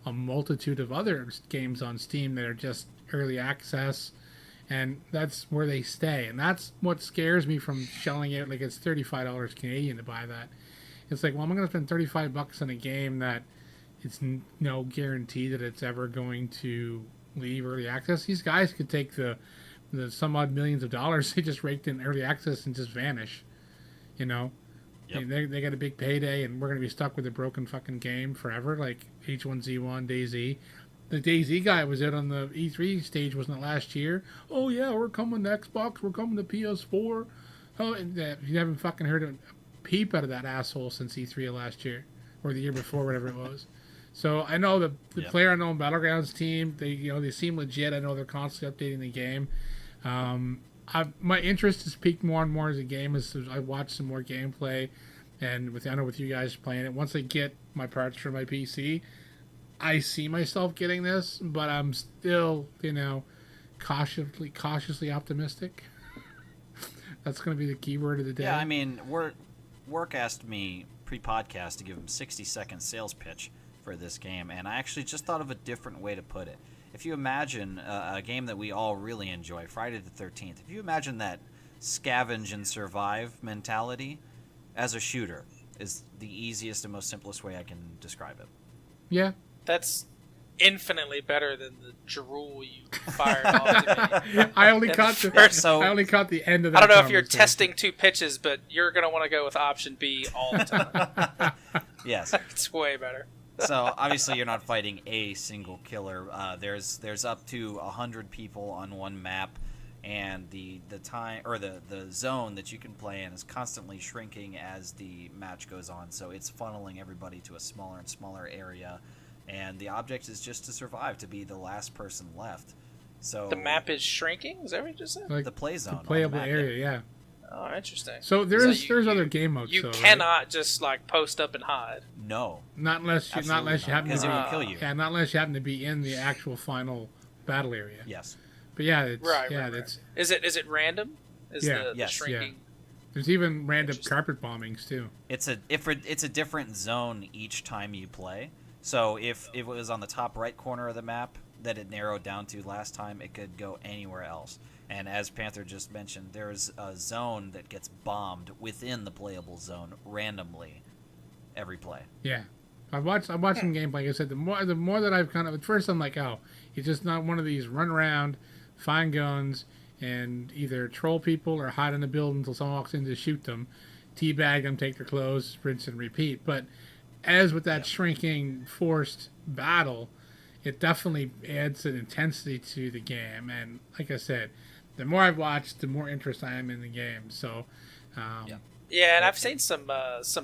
S2: a multitude of other games on Steam that are just early access, and that's where they stay. And that's what scares me from shelling out, like, it's $35 Canadian to buy that. It's like, well, I'm going to spend $35 on a game that it's no guarantee that it's ever going to leave early access. These guys could take the some odd millions of dollars they just raked in early access and just vanish, Yep. I mean, they got a big payday, and we're going to be stuck with a broken fucking game forever, like H1Z1, DayZ. The DayZ guy was out on the E3 stage, wasn't it, last year? Oh, yeah, we're coming to Xbox, we're coming to PS4. Oh, and you haven't fucking heard a peep out of that asshole since E3 of last year, or the year before, whatever it was. So I know the PlayerUnknown Battlegrounds team, they seem legit. I know they're constantly updating the game. My interest has peaked more and more as a game as I watch some more gameplay, and with you guys playing it. Once I get my parts for my PC, I see myself getting this, but I'm still, cautiously optimistic. That's going to be the key word of the day.
S1: Yeah, I mean, Work asked me pre-podcast to give him 60-second sales pitch for this game, and I actually just thought of a different way to put it. If you imagine a game that we all really enjoy, Friday the 13th, if you imagine that scavenge and survive mentality as a shooter is the easiest and most simplest way I can describe it.
S2: Yeah.
S3: That's infinitely better than the drool you fired off to me.
S2: I only caught the end of that.
S3: I don't know if you're testing two pitches, but you're going to want to go with option B all the time.
S1: Yes.
S3: It's way better.
S1: So obviously you're not fighting a single killer. There's up to 100 people on one map, and the time or the zone that you can play in is constantly shrinking as the match goes on. So it's funneling everybody to a smaller and smaller area, and the object is just to survive, to be the last person left. So
S3: the map is shrinking. Is that what you just said?
S1: Like the play zone,
S2: the playable area, yeah.
S3: Oh, interesting.
S2: So there's other game modes.
S3: You cannot just like post up and hide.
S1: No,
S2: not unless you happen to
S1: because it will kill you.
S2: Yeah, not unless you happen to be in the actual final battle area.
S1: Yes.
S2: But yeah, it's
S3: right. Is it random? Is the
S1: yes.
S3: shrinking?
S2: There's even random carpet bombings too.
S1: It's a different zone each time you play. So if it was on the top right corner of the map that it narrowed down to last time, it could go anywhere else. And as Panther just mentioned, there's a zone that gets bombed within the playable zone randomly every play.
S2: Yeah. I've watched some gameplay. Like I said, the more that I've kind of, at first I'm like, oh, he's just not one of these run around, find guns, and either troll people or hide in the building until someone walks in to shoot them, teabag them, take their clothes, rinse and repeat. But as with that shrinking forced battle, it definitely adds an intensity to the game. And like I said, the more I've watched, the more interest I am in the game. So,
S3: yeah, and I've seen some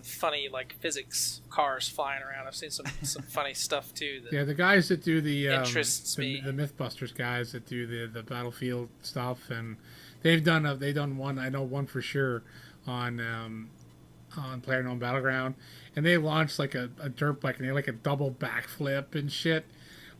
S3: funny like physics cars flying around. I've seen some funny stuff too.
S2: Yeah, the guys that do the
S3: interests me.
S2: The MythBusters guys that do the Battlefield stuff, and they've done one. I know one for sure on PlayerUnknown Battleground, and they launched like a dirt bike and they like a double backflip and shit.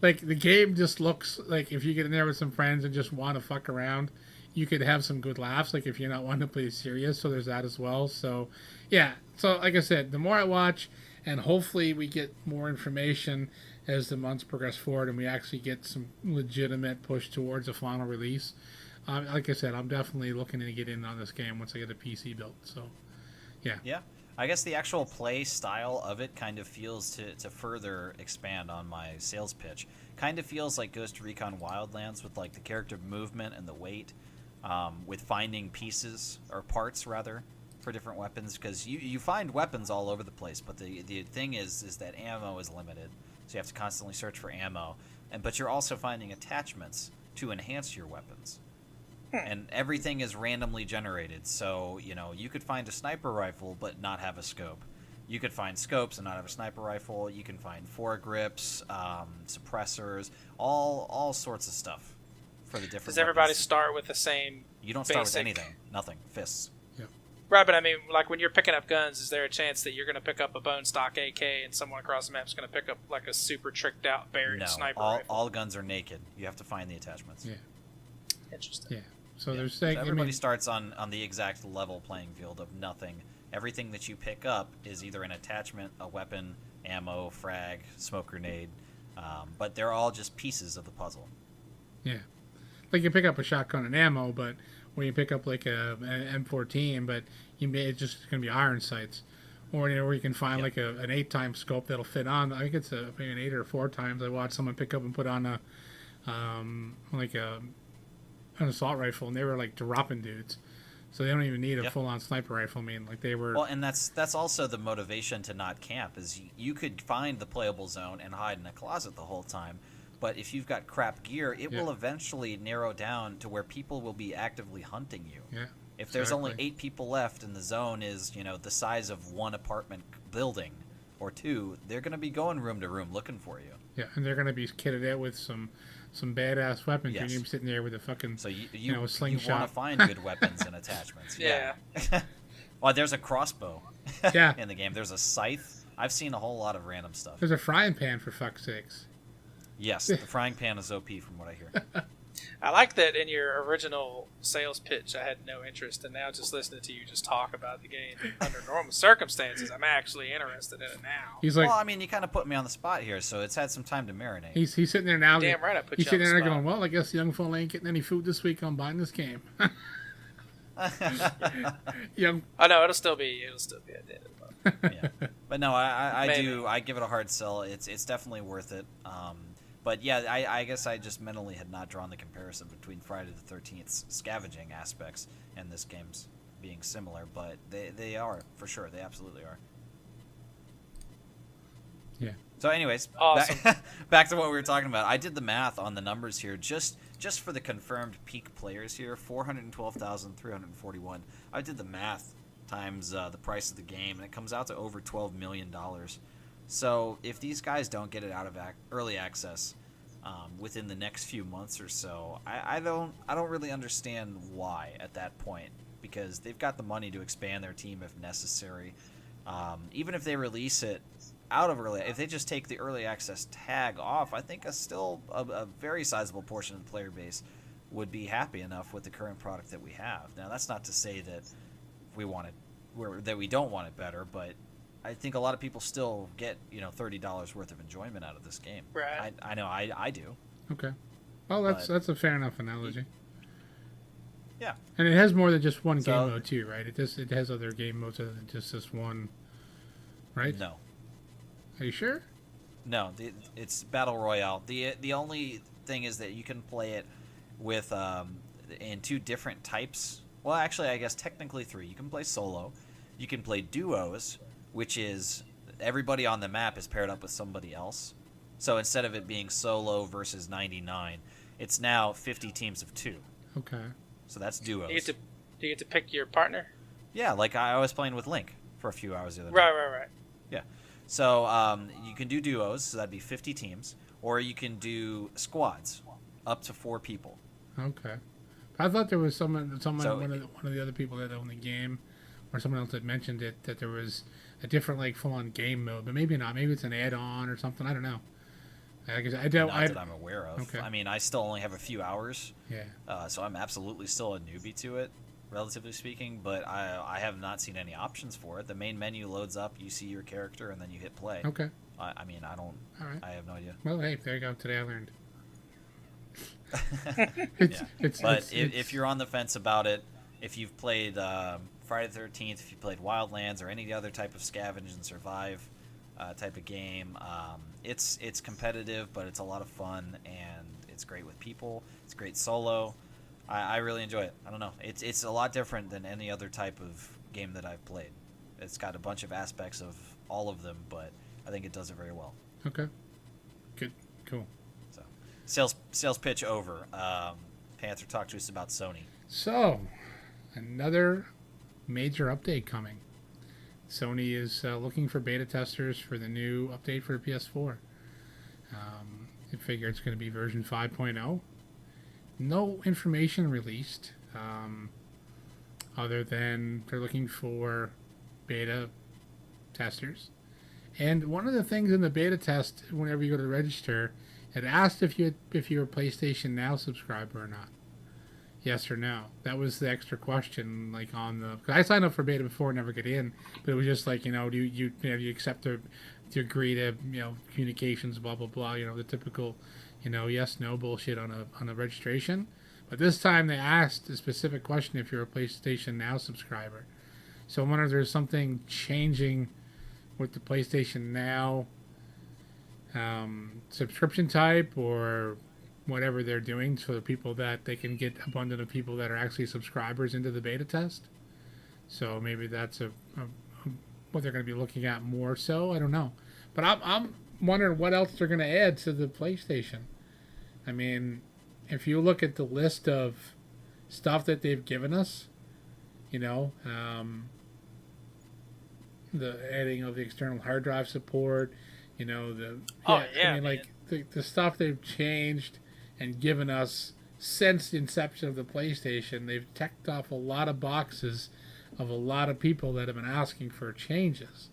S2: Like the game just looks like if you get in there with some friends and just want to fuck around, you could have some good laughs, like if you're not wanting to play serious. So there's that as well. So yeah, so like I said, the more I watch, and hopefully we get more information as the months progress forward and we actually get some legitimate push towards a final release. Like I said, I'm definitely looking to get in on this game once I get a PC built. So yeah,
S1: I guess the actual play style of it kind of feels, to further expand on my sales pitch, kind of feels like Ghost Recon Wildlands with like the character movement and the weight, with finding pieces or parts rather for different weapons, because you find weapons all over the place, but the thing is that ammo is limited, so you have to constantly search for ammo, but you're also finding attachments to enhance your weapons. And everything is randomly generated, so you could find a sniper rifle but not have a scope. You could find scopes and not have a sniper rifle. You can find foregrips, suppressors, all sorts of stuff for the different.
S3: Does everybody
S1: weapons.
S3: Start with the same?
S1: You don't start with anything. Nothing. Fists.
S2: yeah.
S3: Right, but I mean, like when you're picking up guns, is there a chance that you're going to pick up a bone stock AK and someone across the map is going to pick up like a super tricked out buried sniper rifle?
S1: All guns are naked. You have to find the attachments.
S2: Yeah.
S3: Interesting.
S2: Yeah. So there's saying
S1: everybody starts on the exact level playing field of nothing. Everything that you pick up is either an attachment, a weapon, ammo, frag, smoke grenade, but they're all just pieces of the puzzle.
S2: Yeah, like you pick up a shotgun and ammo, but when you pick up like an M14, but it's just going to be iron sights, or where you can find like an 8-time scope that'll fit on. I think it's maybe an 8 or 4 times. I watched someone pick up and put on an assault rifle, and they were like dropping dudes. So they don't even need a full-on sniper rifle. I mean, like they were.
S1: Well, and that's also the motivation to not camp. Is you could find the playable zone and hide in a closet the whole time, but if you've got crap gear, it will eventually narrow down to where people will be actively hunting you.
S2: Yeah.
S1: If there's only 8 people left and the zone is the size of one apartment building or 2, they're going to be going room to room looking for you.
S2: Yeah, and they're going to be kitted out with some badass weapons. You're going to be sitting there with a fucking a slingshot.
S1: You want to find good weapons and attachments.
S3: Yeah.
S1: Well, there's a crossbow.
S2: Yeah.
S1: In the game, there's a scythe. I've seen a whole lot of random stuff.
S2: There's a frying pan, for fuck's sakes.
S1: Yes, the frying pan is OP from what I hear.
S3: I like that in your original sales pitch, I had no interest, and now just listening to you just talk about the game under normal circumstances, I'm actually interested in it now.
S2: He's like,
S1: well, I mean, you kind of put me on the spot here, so it's had some time to marinate.
S2: He's sitting there now.
S3: Damn right, I put you on the spot.
S2: He's sitting there going, well, I guess the young fella ain't getting any food this week. I'm buying this game. Young.
S3: Oh no, it'll still be at the end of the month.
S1: Yeah. But no, I give it a hard sell. It's definitely worth it. But yeah, I guess I just mentally had not drawn the comparison between Friday the 13th's scavenging aspects and this game's being similar, but they are, for sure. They absolutely are.
S2: Yeah.
S1: So anyways,
S3: awesome.
S1: back to what we were talking about. I did the math on the numbers here, just for the confirmed peak players here, 412,341. I did the math times the price of the game, and it comes out to over $12 million. So if these guys don't get it out of early access within the next few months or so, I don't really understand why at that point, because they've got the money to expand their team if necessary. Even if they release it out of early, if they just take the early access tag off, I think a very sizable portion of the player base would be happy enough with the current product that we have. Now, that's not to say that we want it, that we don't want it better, but I think a lot of people still get $30 worth of enjoyment out of this game.
S3: Right.
S1: I know I do.
S2: Okay. Well, that's a fair enough analogy.
S1: Yeah.
S2: And it has more than just one game mode too, right? It has other game modes other than just this one, right?
S1: No.
S2: Are you sure?
S1: No, it's Battle Royale. The only thing is that you can play it with in 2 different types. Well, actually, I guess technically 3. You can play solo. You can play duos, which is everybody on the map is paired up with somebody else. So instead of it being solo versus 99, it's now 50 teams of 2.
S2: Okay.
S1: So that's duos.
S3: Do you get to pick your partner?
S1: Yeah, like I was playing with Link for a few hours the other night.
S3: Right.
S1: Yeah. So you can do duos, so that'd be 50 teams, or you can do squads, up to 4 people.
S2: Okay. I thought there was one of the other people that owned the game, or someone else had mentioned it, that there was a different like full-on game mode, but maybe not. Maybe it's an add-on or something. I don't know.
S1: Not that I'm aware of.
S2: Okay.
S1: I mean, I still only have a few hours.
S2: Yeah.
S1: So I'm absolutely still a newbie to it, relatively speaking, but I have not seen any options for it. The main menu loads up, you see your character, and then you hit play.
S2: Okay.
S1: I mean, I don't.
S2: All right.
S1: I have no idea.
S2: Well, hey, there you go. Today I learned.
S1: If you're on the fence about it, if you've played Friday the 13th, if you played Wildlands or any other type of scavenge and survive type of game, it's competitive, but it's a lot of fun, and it's great with people. It's great solo. I really enjoy it. I don't know. It's a lot different than any other type of game that I've played. It's got a bunch of aspects of all of them, but I think it does it very well.
S2: Okay. Good. Cool.
S1: So, sales pitch over. Panther, talk to us about Sony.
S2: So, another major update coming. Sony is looking for beta testers for the new update for the PS4. I figure it's going to be version 5.0. No information released, other than they're looking for beta testers. And one of the things in the beta test, whenever you go to register, it asked if you're a PlayStation Now subscriber or not. Yes or no. That was the extra question, like on the. Cause I signed up for beta before, never get in, but it was just like, do you accept to agree to communications, blah blah blah, the typical, yes no bullshit on a registration. But this time they asked a specific question if you're a PlayStation Now subscriber. So I wonder if there's something changing with the PlayStation Now subscription type or whatever they're doing, so the people that they can get abundant of people that are actually subscribers into the beta test. So maybe that's what they're going to be looking at more so. I don't know, but I'm wondering what else they're going to add to the PlayStation. I mean, if you look at the list of stuff that they've given us, the adding of the external hard drive support, the stuff they've changed and given us since the inception of the PlayStation, they've checked off a lot of boxes of a lot of people that have been asking for changes.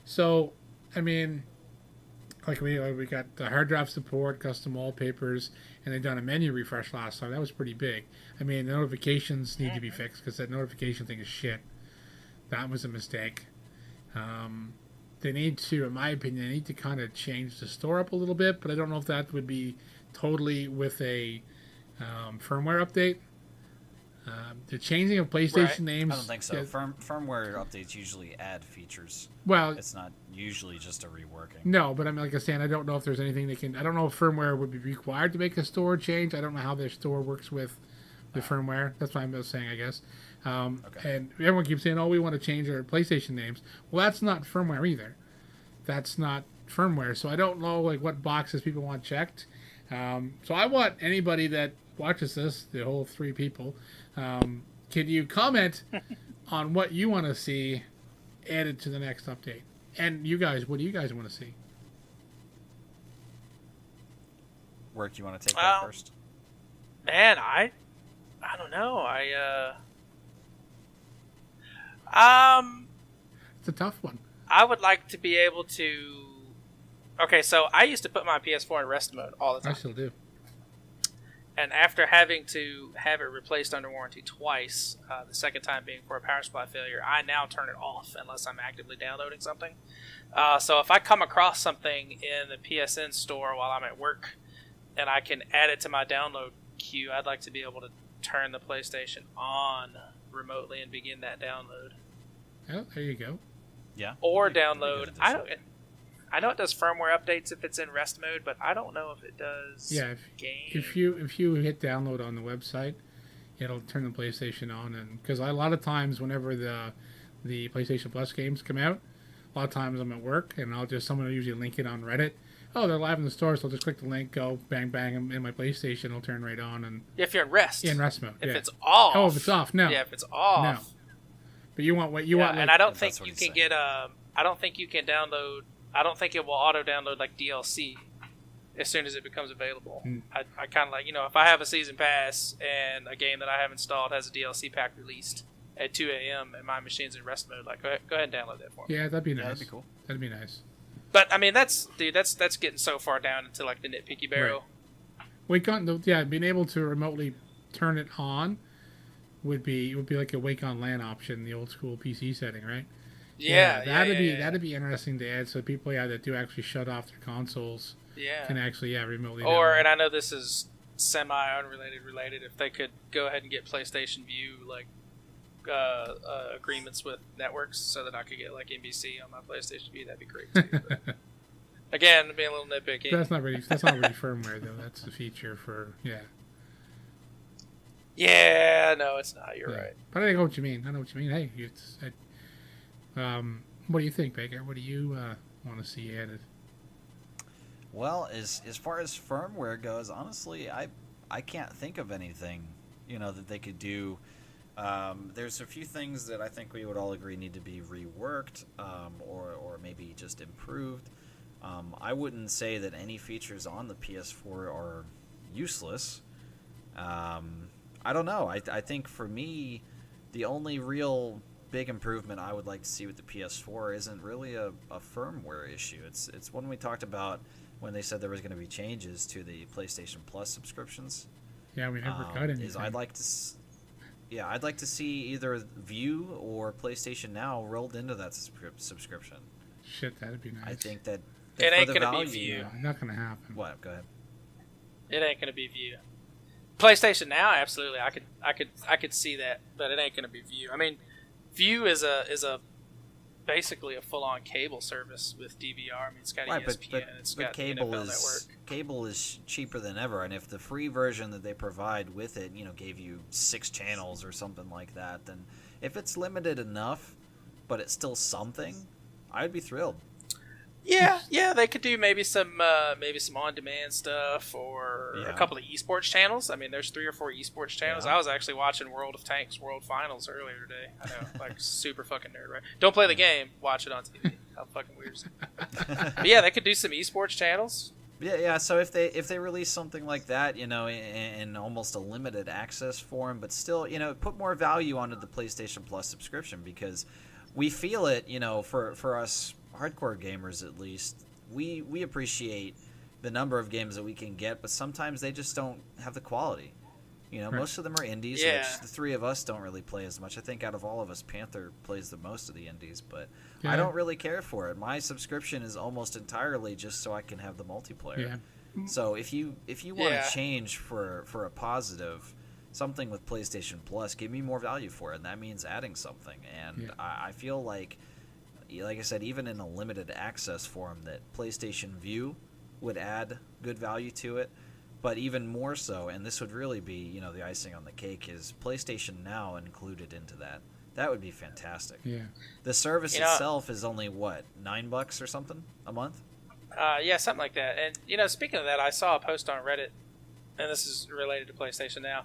S2: So, I mean, we got the hard drive support, custom wallpapers, and they've done a menu refresh last time. That was pretty big. I mean, the notifications need to be fixed because that notification thing is shit. That was a mistake. They need to, in my opinion, they need to kind of change the store up a little bit, but I don't know if that would be totally with a firmware update. The changing of PlayStation names.
S1: I don't think so. Firmware updates usually add features.
S2: Well,
S1: it's not usually just a reworking.
S2: No, but I mean, like I was saying, I don't know if there's anything they can. I don't know if firmware would be required to make a store change. I don't know how their store works with the firmware. That's what I'm saying, I guess. Okay. And everyone keeps saying, "Oh, we want to change our PlayStation names." Well, that's not firmware either. That's not firmware. So I don't know what boxes people want checked. So I want anybody that watches this, the whole 3 people, can you comment on what you want to see added to the next update? And you guys, what do you guys want to see?
S1: Work, you want to take that first?
S3: Man, I don't know.
S2: It's a tough one.
S3: I would like to be able to. Okay, so I used to put my PS4 in rest mode all the time.
S2: I still do.
S3: And after having to have it replaced under warranty twice, the second time being for a power supply failure, I now turn it off unless I'm actively downloading something. So if I come across something in the PSN store while I'm at work and I can add it to my download queue, I'd like to be able to turn the PlayStation on remotely and begin that download.
S2: Oh, there you go.
S1: Yeah.
S3: Or download. I know it does firmware updates if it's in rest mode, but I don't know if it does.
S2: Yeah,
S3: game.
S2: if you hit download on the website, it'll turn the PlayStation on, and because a lot of times whenever the PlayStation Plus games come out, a lot of times I'm at work and someone will usually link it on Reddit. Oh, they're live in the store, so I'll just click the link, go bang bang, and my PlayStation will turn right on. And
S3: if you're in rest.
S2: Yeah, in rest mode.
S3: If it's off.
S2: Oh, if it's off, no.
S3: Yeah, if it's off.
S2: No. But you want what you want.
S3: And I don't think you can get I don't think you can download. I don't think it will auto download like DLC as soon as it becomes available. I kind of like, if I have a season pass and a game that I have installed has a DLC pack released at 2 a.m. and my machine's in rest mode, like go ahead and download that for me.
S2: Yeah, that'd be nice.
S1: Yeah, that'd be cool.
S2: That'd be nice.
S3: But I mean, that's getting so far down into like the nitpicky barrel.
S2: Right. Being able to remotely turn it on would be like a Wake on LAN option, the old school PC setting, right? That'd be interesting to add, so people that do actually shut off their consoles can actually remotely.
S3: And I know this is related. If they could go ahead and get PlayStation View like agreements with networks, so that I could get like NBC on my PlayStation View, that'd be great too. But again, being a little nitpicky.
S2: That's not really firmware though. That's a feature for
S3: Yeah, no, it's not. You're right.
S2: But I know what you mean. Hey, what do you think, Baker? What do you want to see added?
S1: Well, as far as firmware goes, honestly, I can't think of anything, that they could do. There's a few things that I think we would all agree need to be reworked, or maybe just improved. I wouldn't say that any features on the PS4 are useless. I don't know. I think for me, the only real big improvement I would like to see with the PS4 isn't really a firmware issue. It's one we talked about when they said there was going to be changes to the PlayStation Plus subscriptions.
S2: Yeah, we never got anything.
S1: I'd like to see either View or PlayStation Now rolled into that subscription.
S2: Shit, that'd be nice.
S1: I think that
S3: it ain't going to be View.
S2: No, not going to happen.
S1: What? Go ahead.
S3: It ain't going to be View. PlayStation Now, absolutely. I could see that, but it ain't going to be View. I mean, View is a basically a full-on cable service with DVR. I mean, it's got ESPN, it's got
S1: cable
S3: NFL Network.
S1: Cable is cheaper than ever, and if the free version that they provide with it, gave you 6 channels or something like that, then if it's limited enough, but it's still something, I'd be thrilled.
S3: Yeah, they could do maybe some on-demand stuff or a couple of esports channels. I mean, there's 3 or 4 esports channels. I was actually watching World of Tanks World Finals earlier today. I know, like super fucking nerd, right? Don't play the game, watch it on TV. How fucking weird is it? But yeah, they could do some esports channels.
S1: Yeah. So if they release something like that, in almost a limited access form, but still, put more value onto the PlayStation Plus subscription, because we feel it, for us hardcore gamers at least, we appreciate the number of games that we can get, but sometimes they just don't have the quality. Right. Most of them are indies, which the 3 of us don't really play as much. I think out of all of us, Panther plays the most of the indies, but I don't really care for it. My subscription is almost entirely just so I can have the multiplayer. Yeah. So if you want to change for a positive, something with PlayStation Plus, give me more value for it, and that means adding something. And I feel like I said, even in a limited access form, that PlayStation View would add good value to it. But even more so, and this would really be, the icing on the cake, is PlayStation Now included into that. That would be fantastic. Yeah. The service itself is only, what, $9 or something a month?
S3: Yeah, something like that. And, speaking of that, I saw a post on Reddit, and this is related to PlayStation Now,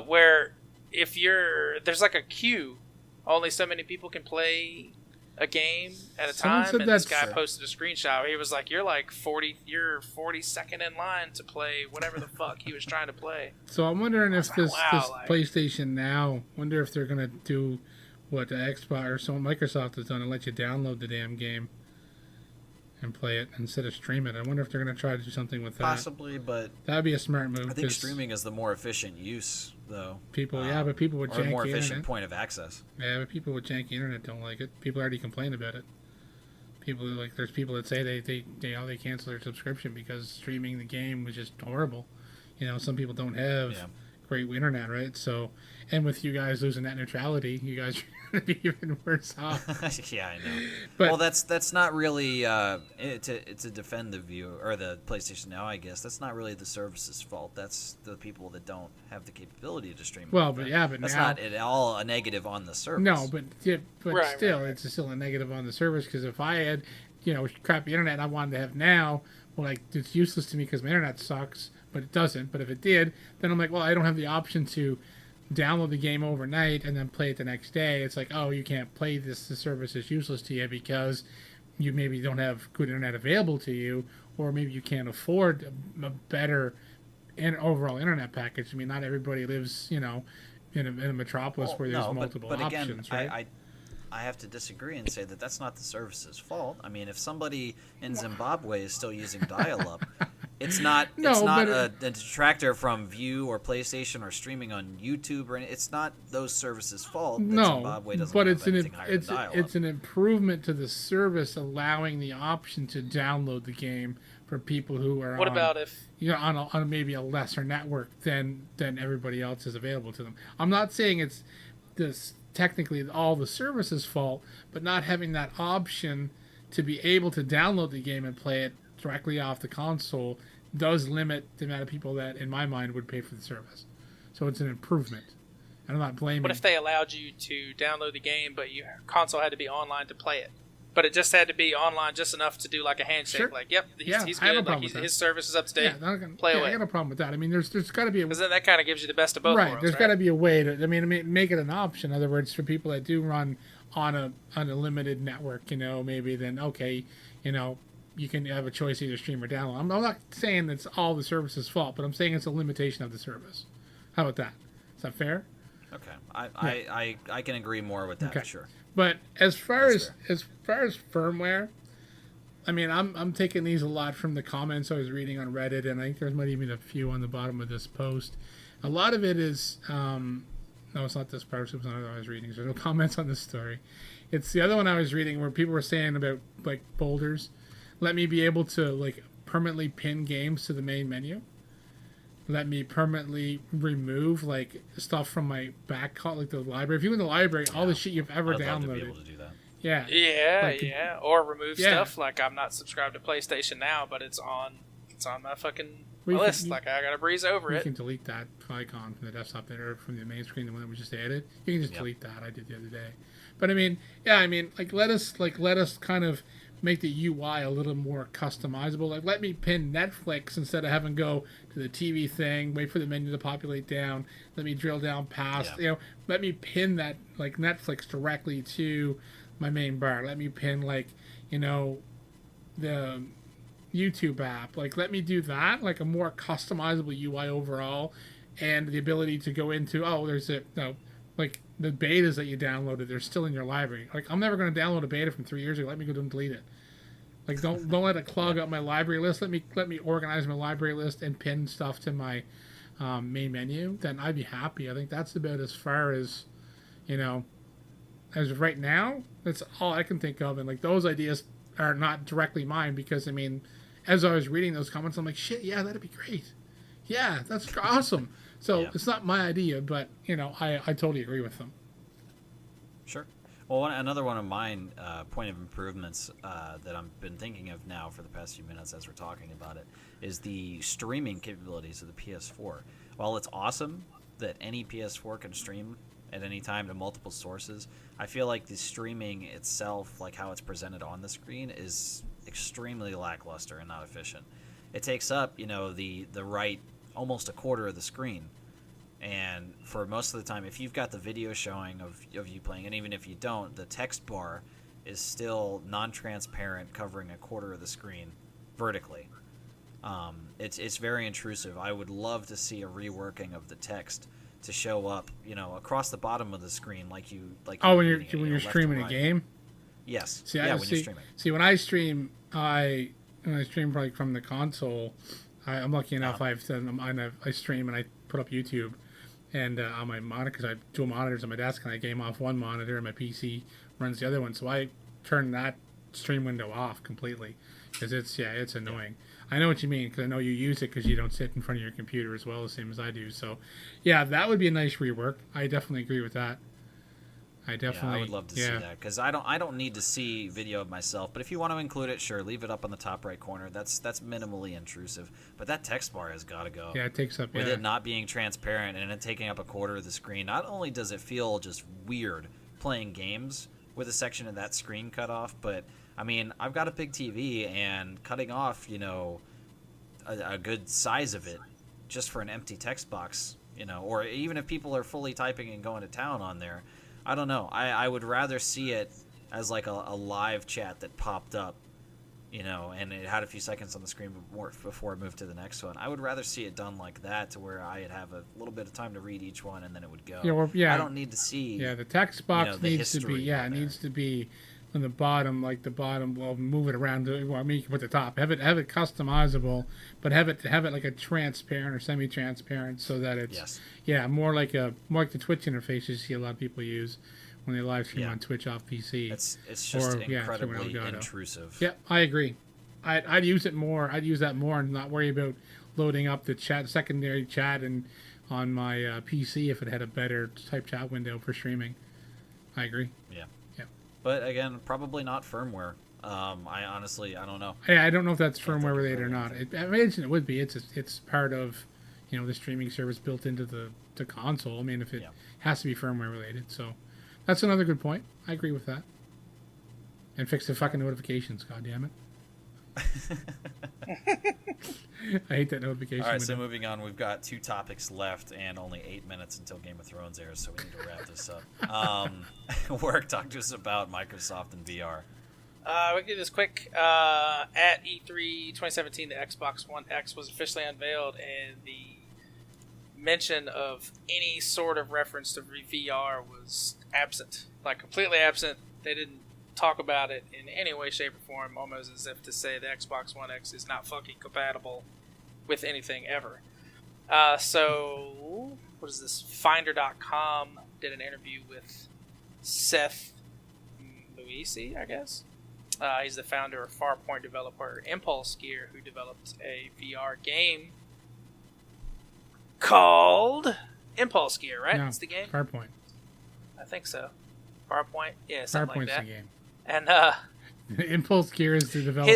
S3: where there's like a queue, only so many people can play a game at a time, and this guy posted a screenshot where he was like, you're 42nd in line to play whatever the fuck he was trying to play.
S2: So I'm wondering if this PlayStation Now, wonder if they're going to do what the Xbox or Microsoft has done and let you download the damn game and play it instead of stream it. I wonder if they're going to try to do something with that.
S1: Possibly, but
S2: That would be a smart move.
S1: I think streaming is the more efficient use, though.
S2: People, but people with
S1: or a
S2: janky
S1: more efficient
S2: internet.
S1: point of access.
S2: Yeah, but people with janky internet don't like it. People already complain about it. People like there's people that say they cancel their subscription because streaming the game was just horrible. Some people don't have great internet, right? So, and with you guys losing net neutrality, you guys are going to be even worse off.
S1: Yeah, I know.
S2: But,
S1: well, that's not really to defend the view or the PlayStation Now. I guess that's not really the service's fault. That's the people that don't have the capability to stream.
S2: Well,
S1: but
S2: that's
S1: now, not at all a negative on the service.
S2: No, but still, it's still a negative on the service because if I had crappy internet and I wanted to have Now, well, like it's useless to me because my internet sucks. But it doesn't. But if it did, then I'm like, well, I don't have the option to download the game overnight and then play it the next day. It's like, oh, you can't play this. The service is useless to you because you maybe don't have good internet available to you, or maybe you can't afford a better overall internet package. I mean, not everybody lives, in a metropolis where there's multiple options,
S1: again,
S2: right?
S1: I have to disagree and say that that's not the service's fault. I mean, if somebody in Zimbabwe is still using dial-up, it's not a detractor from View or PlayStation or streaming on YouTube, or it's not those services' fault that Zimbabwe doesn't have anything higher than dial-up.
S2: It's an improvement to the service, allowing the option to download the game for people who are on maybe a lesser network than everybody else is available to them. I'm not saying it's this technically all the service's fault, but not having that option to be able to download the game and play it directly off the console does limit the amount of people that, in my mind, would pay for the service. So it's an improvement. And I'm not blaming.
S3: What if they allowed you to download the game, but your console had to be online to play it? But it just had to be online just enough to do like a handshake.
S2: Sure.
S3: Like, yep, he's good. Like his service is up to date. Play away.
S2: I got no problem with that. I mean, there's got to be
S3: because then that kind of gives you the best of both worlds.
S2: There's got to be a way to. I mean, make it an option. In other words, for people that do run on a limited network, maybe then okay, you can have a choice either stream or download. I'm not saying that's all the service's fault, but I'm saying it's a limitation of the service. How about that? Is that fair?
S1: Okay, I can agree more with that. Okay. Sure.
S2: But as far as firmware, I mean, I'm taking these a lot from the comments I was reading on Reddit, and I think there might even a few on the bottom of this post. A lot of it is no, it's not this post. It was another one I was reading. There's no comments on this story. It's the other one I was reading where people were saying about like boulders. Let me be able to like permanently pin games to the main menu. Let me permanently remove like stuff from my back, like the library. If you in the library, all the shit you've ever downloaded. I'd love to be able to do that. Yeah.
S3: Yeah. Or remove stuff like I'm not subscribed to PlayStation Now, but it's on my fucking list. Like I gotta breeze over it.
S2: You can delete that icon from the desktop there, or from the main screen, the one that we just added. You can just delete that. I did the other day. But I mean, let us kind of make the UI a little more customizable. Like, let me pin Netflix instead of having to go to the TV thing, wait for the menu to populate down. Let me drill down past. Let me pin that like Netflix directly to my main bar. Let me pin like the YouTube app. Like, let me do that. Like a more customizable UI overall, and the ability to go into like the betas that you downloaded, they're still in your library. Like, I'm never going to download a beta from 3 years ago. Let me go and delete it. Like, don't let it clog up my library list. Let me organize my library list and pin stuff to my main menu. Then I'd be happy. I think that's about as far as, as of right now. That's all I can think of. And like those ideas are not directly mine because I mean, as I was reading those comments, I'm like, shit, yeah, that'd be great. Yeah, that's awesome. So it's not my idea, but I totally agree with them.
S1: Sure. Well, another one of mine point of improvements that I've been thinking of now for the past few minutes as we're talking about it is the streaming capabilities of the PS4. While it's awesome that any PS4 can stream at any time to multiple sources, I feel like the streaming itself, like how it's presented on the screen, is extremely lackluster and not efficient. It takes up, the right almost a quarter of the screen. And for most of the time, if you've got the video showing of you playing, and even if you don't, the text bar is still non-transparent, covering a quarter of the screen vertically. It's very intrusive. I would love to see a reworking of the text to show up, across the bottom of the screen, like you.
S2: When you're streaming a game.
S1: Yes.
S2: See,
S1: yeah, when you're streaming.
S2: See, when I stream like from the console, I'm lucky enough. I stream and I put up YouTube, and on my monitor, because I have dual monitors on my desk, and I game off one monitor, and my PC runs the other one. So I turn that stream window off completely, because it's annoying. I know what you mean, because I know you use it because you don't sit in front of your computer as well, the same as I do. So, yeah, that would be a nice rework. I definitely agree with that. I
S1: would love to see that, because I don't need to see video of myself. But if you want to include it, sure, leave it up on the top right corner. That's minimally intrusive. But that text bar has got to go.
S2: Yeah, it takes up.
S1: With it not being transparent and it taking up a quarter of the screen, not only does it feel just weird playing games with a section of that screen cut off, but I mean, I've got a big TV, and cutting off, a good size of it just for an empty text box, or even if people are fully typing and going to town on there. I don't know. I would rather see it as like a live chat that popped up, and it had a few seconds on the screen before it moved to the next one. I would rather see it done like that, to where I'd have a little bit of time to read each one and then it would go. I don't need to see.
S2: Yeah, the text box needs to be. Yeah, it needs to be on the bottom, Well, move it around. Well, I mean, you can put the top. Have it customizable, but have it like a transparent or semi-transparent, so that it's more like the Twitch interface you see a lot of people use when they live stream on Twitch off PC.
S1: It's just incredibly intrusive.
S2: Yeah, I agree. I'd use it more. I'd use that more and not worry about loading up the secondary chat and on my PC if it had a better type chat window for streaming. I agree.
S1: Yeah. But again, probably not firmware. I don't know.
S2: Yeah, I don't know if that's firmware related or not. I imagine it would be. It's part of, the streaming service built into the console. I mean, if it has to be firmware related. So that's another good point. I agree with that. And fix the fucking notifications. God damn it. I hate that notification.
S1: All right, so moving on, we've got 2 topics left and only 8 minutes until Game of Thrones airs, so we need to wrap this up. Work, talk to us about Microsoft and VR.
S3: We can do this quick. At E3 2017, the Xbox One X was officially unveiled, and the mention of any sort of reference to VR was absent. Like, completely absent. They didn't talk about it in any way, shape, or form, almost as if to say the Xbox One X is not fucking compatible with anything ever. So, what is this? Finder.com did an interview with Seth Luisi, I guess. He's the founder of Farpoint developer Impulse Gear, who developed a VR game called Impulse Gear, right?
S2: No,
S3: That's the game?
S2: Farpoint.
S3: I think so. Farpoint? Yeah, something like that.
S2: Farpoint's the game.
S3: And
S2: Impulse Gear is the developer.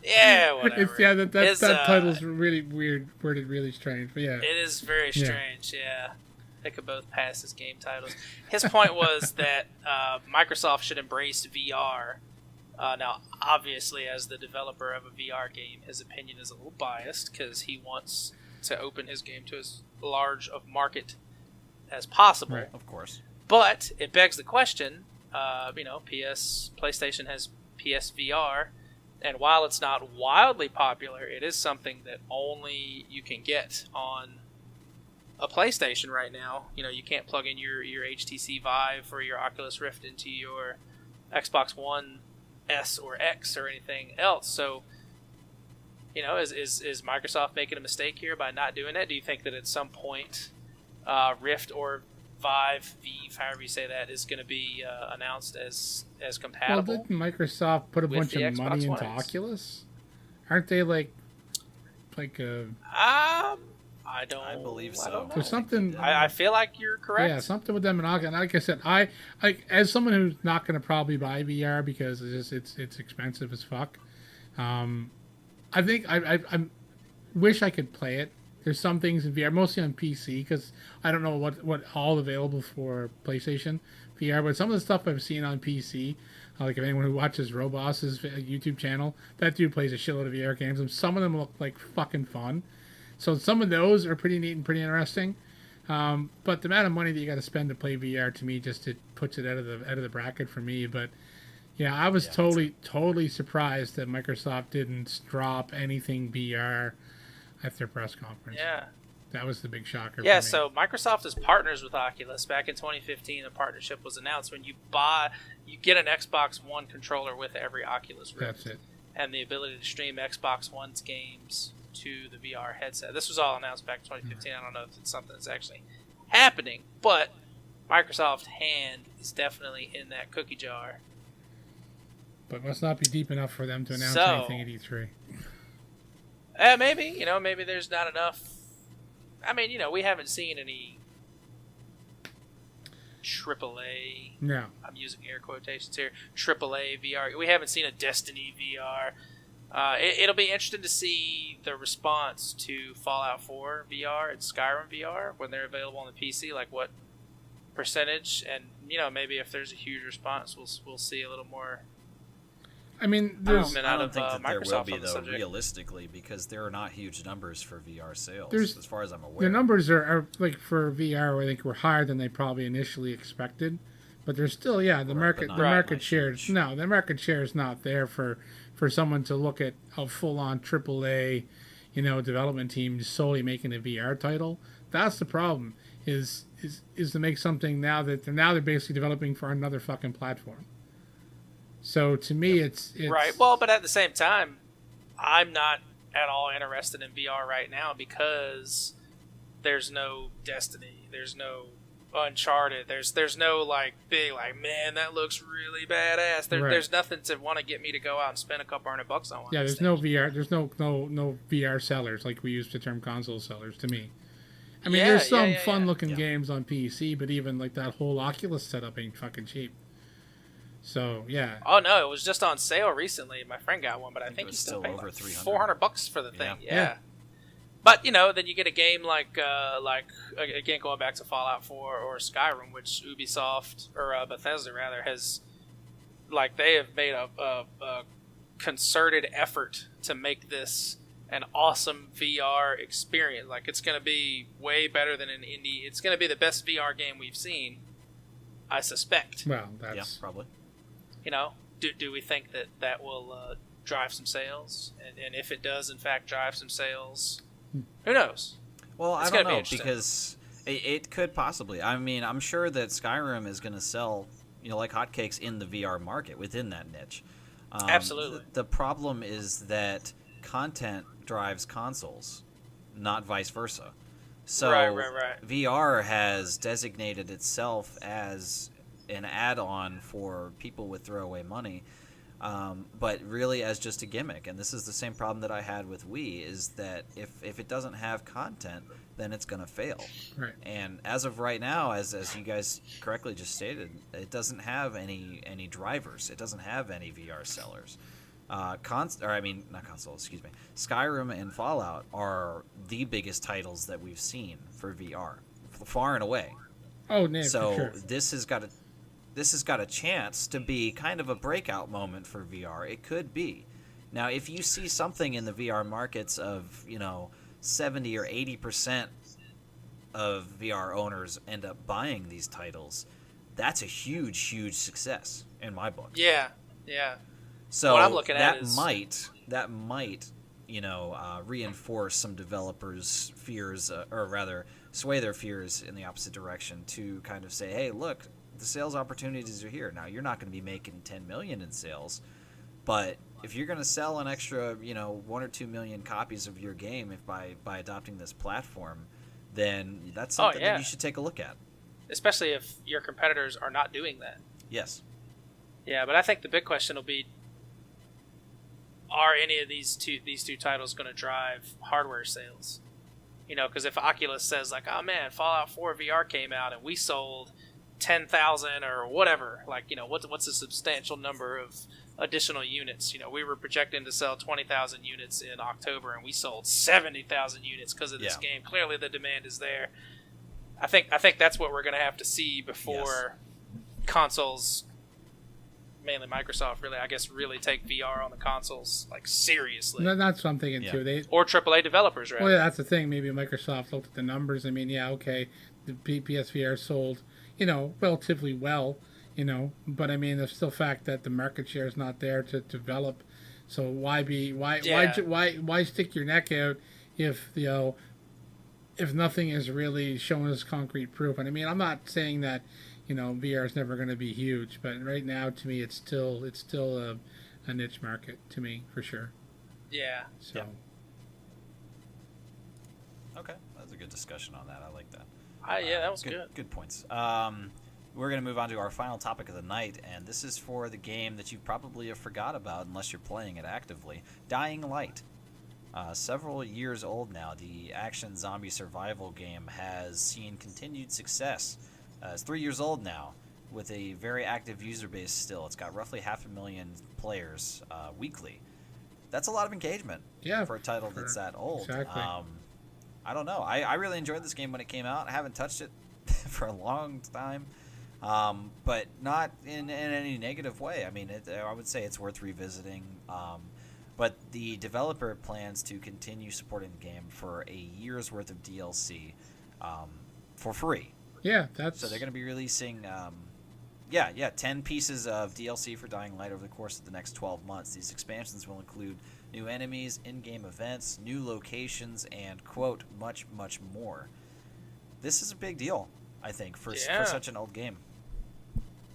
S3: Yeah, whatever.
S2: That title's really weird, worded really strange, but yeah.
S3: It is very strange, yeah. They could both pass as game titles. His point was that Microsoft should embrace VR. Now, obviously, as the developer of a VR game, his opinion is a little biased, because he wants to open his game to as large of market as possible.
S1: Right, of course.
S3: But it begs the question, PlayStation has PSVR, and while it's not wildly popular, it is something that only you can get on a PlayStation right now. You can't plug in your HTC Vive or your Oculus Rift into your Xbox One S or X or anything else. So, is Microsoft making a mistake here by not doing that? Do you think that at some point Rift or Vive, however you say that, is going to be announced as compatible?
S2: Well, didn't Microsoft put a bunch of money into Oculus? Aren't they like
S3: I believe so.
S2: There's something.
S3: I feel like you're correct.
S2: Yeah, something with them and Oculus. Like I said, I as someone who's not going to probably buy VR because it's expensive as fuck. I think I wish I could play it. There's some things in VR, mostly on PC, because I don't know what all available for PlayStation VR, but some of the stuff I've seen on PC, like if anyone who watches Roboss's YouTube channel, that dude plays a shitload of VR games, and some of them look like fucking fun. So some of those are pretty neat and pretty interesting. But the amount of money that you got to spend to play VR, to me, just puts it out of the bracket for me. But yeah, I was totally surprised that Microsoft didn't drop anything VR at their press conference.
S3: Yeah.
S2: That was the big shocker.
S3: Yeah,
S2: for me.
S3: so Microsoft is partners with Oculus. Back in 2015, a partnership was announced. When you get an Xbox One controller with every Oculus Rift.
S2: That's it.
S3: And the ability to stream Xbox One's games to the VR headset. This was all announced back in 2015. I don't know if it's something that's actually happening, but Microsoft's hand is definitely in that cookie jar.
S2: But must not be deep enough for them to announce anything at E3.
S3: Maybe, maybe there's not enough. I mean, we haven't seen any AAA.
S2: No.
S3: I'm using air quotations here. AAA VR. We haven't seen a Destiny VR. It'll be interesting to see the response to Fallout 4 VR and Skyrim VR when they're available on the PC. Like what percentage, and maybe if there's a huge response, we'll see a little more.
S2: I mean,
S1: I don't think that there will be, though, realistically, because there are not huge numbers for VR sales, as far as I'm aware.
S2: The numbers are like for VR, I think, were higher than they probably initially expected. But there's still, the market share. No, the market share is not there for someone to look at a full-on AAA, development team solely making a VR title. That's the problem. Is to make something now that they're basically developing for another fucking platform. So to me, it's
S3: right. Well, but at the same time, I'm not at all interested in VR right now because there's no Destiny, there's no Uncharted, there's no big man, that looks really badass. There's nothing to want to get me to go out and spend a couple $100 on one.
S2: Yeah, there's no VR. There's no VR sellers like we use the term console sellers. To me, I mean, there's some fun-looking games on PC, but even that whole Oculus setup ain't fucking cheap. So yeah.
S3: Oh no, it was just on sale recently. My friend got one, but I think he still paid
S1: over
S3: $400 for the thing.
S1: Yeah.
S3: But then you get a game like again going back to Fallout 4 or Skyrim, which Ubisoft or Bethesda rather has they have made a concerted effort to make this an awesome VR experience. It's going to be way better than an indie. It's going to be the best VR game we've seen, I suspect.
S2: Well, that's
S1: probably.
S3: Do we think that will drive some sales? And if it does, in fact, drive some sales, who knows?
S1: Well, I don't know, because it could possibly. I mean, I'm sure that Skyrim is going to sell, like hotcakes in the VR market within that niche.
S3: Absolutely.
S1: The problem is that content drives consoles, not vice versa. So
S3: right.
S1: VR has designated itself as an add-on for people with throwaway money, but really as just a gimmick. And this is the same problem that I had with Wii, is that if it doesn't have content, then it's going to fail.
S2: Right.
S1: And as of right now, as you guys correctly just stated, it doesn't have any drivers. It doesn't have any VR sellers. Not console, excuse me. Skyrim and Fallout are the biggest titles that we've seen for VR, far and away.
S2: Oh, no,
S1: so
S2: for sure.
S1: This has got a chance to be kind of a breakout moment for VR. It could be. Now, if you see something in the VR markets of 70 or 80% of VR owners end up buying these titles, that's a huge success in my book.
S3: Yeah.
S1: So
S3: what I'm looking at
S1: that might reinforce some developers' fears, or rather sway their fears in the opposite direction to kind of say, hey, look, the sales opportunities are here. Now, you're not going to be making 10 million in sales, but if you're going to sell an extra 1 or 2 million copies of your game by adopting this platform, then that's something that you should take a look at,
S3: especially if your competitors are not doing that.
S1: Yes.
S3: Yeah, but I think the big question will be, are any of these two titles going to drive hardware sales? Because if Oculus says oh man, Fallout 4 VR came out and we sold 10,000 or whatever, what's a substantial number of additional units? We were projecting to sell 20,000 units in October and we sold 70,000 units because of this game. Clearly the demand is there. I think that's what we're going to have to see before consoles, mainly Microsoft, really take VR on the consoles seriously.
S2: That's what I'm thinking too.
S3: Or AAA developers, right?
S2: Well, that's the thing. Maybe Microsoft looked at the numbers. I mean, the PSVR sold, relatively well, but I mean, there's still fact that the market share is not there to develop. So why stick your neck out if if nothing is really showing us concrete proof. And I mean, I'm not saying that, VR is never going to be huge, but right now, to me, it's still a niche market to me for sure.
S3: Yeah.
S2: So.
S1: Yeah. Okay, that was a good discussion on that. I like that.
S3: Yeah, that was good.
S1: Good points. We're going to move on to our final topic of the night, and this is for the game that you probably have forgot about unless you're playing it actively, Dying Light. Several years old now, the action zombie survival game has seen continued success. It's 3 years old now, with a very active user base still. It's got roughly 500,000 players weekly. That's a lot of engagement for a title that's that old.
S2: Exactly.
S1: I don't know. I really enjoyed this game when it came out. I haven't touched it for a long time, but not in any negative way. I mean, I would say it's worth revisiting. But the developer plans to continue supporting the game for a year's worth of DLC for free.
S2: Yeah,
S1: so they're going to be releasing 10 pieces of DLC for Dying Light over the course of the next 12 months. These expansions will include new enemies, in-game events, new locations, and, quote, much, much more. This is a big deal, I think, for such an old game.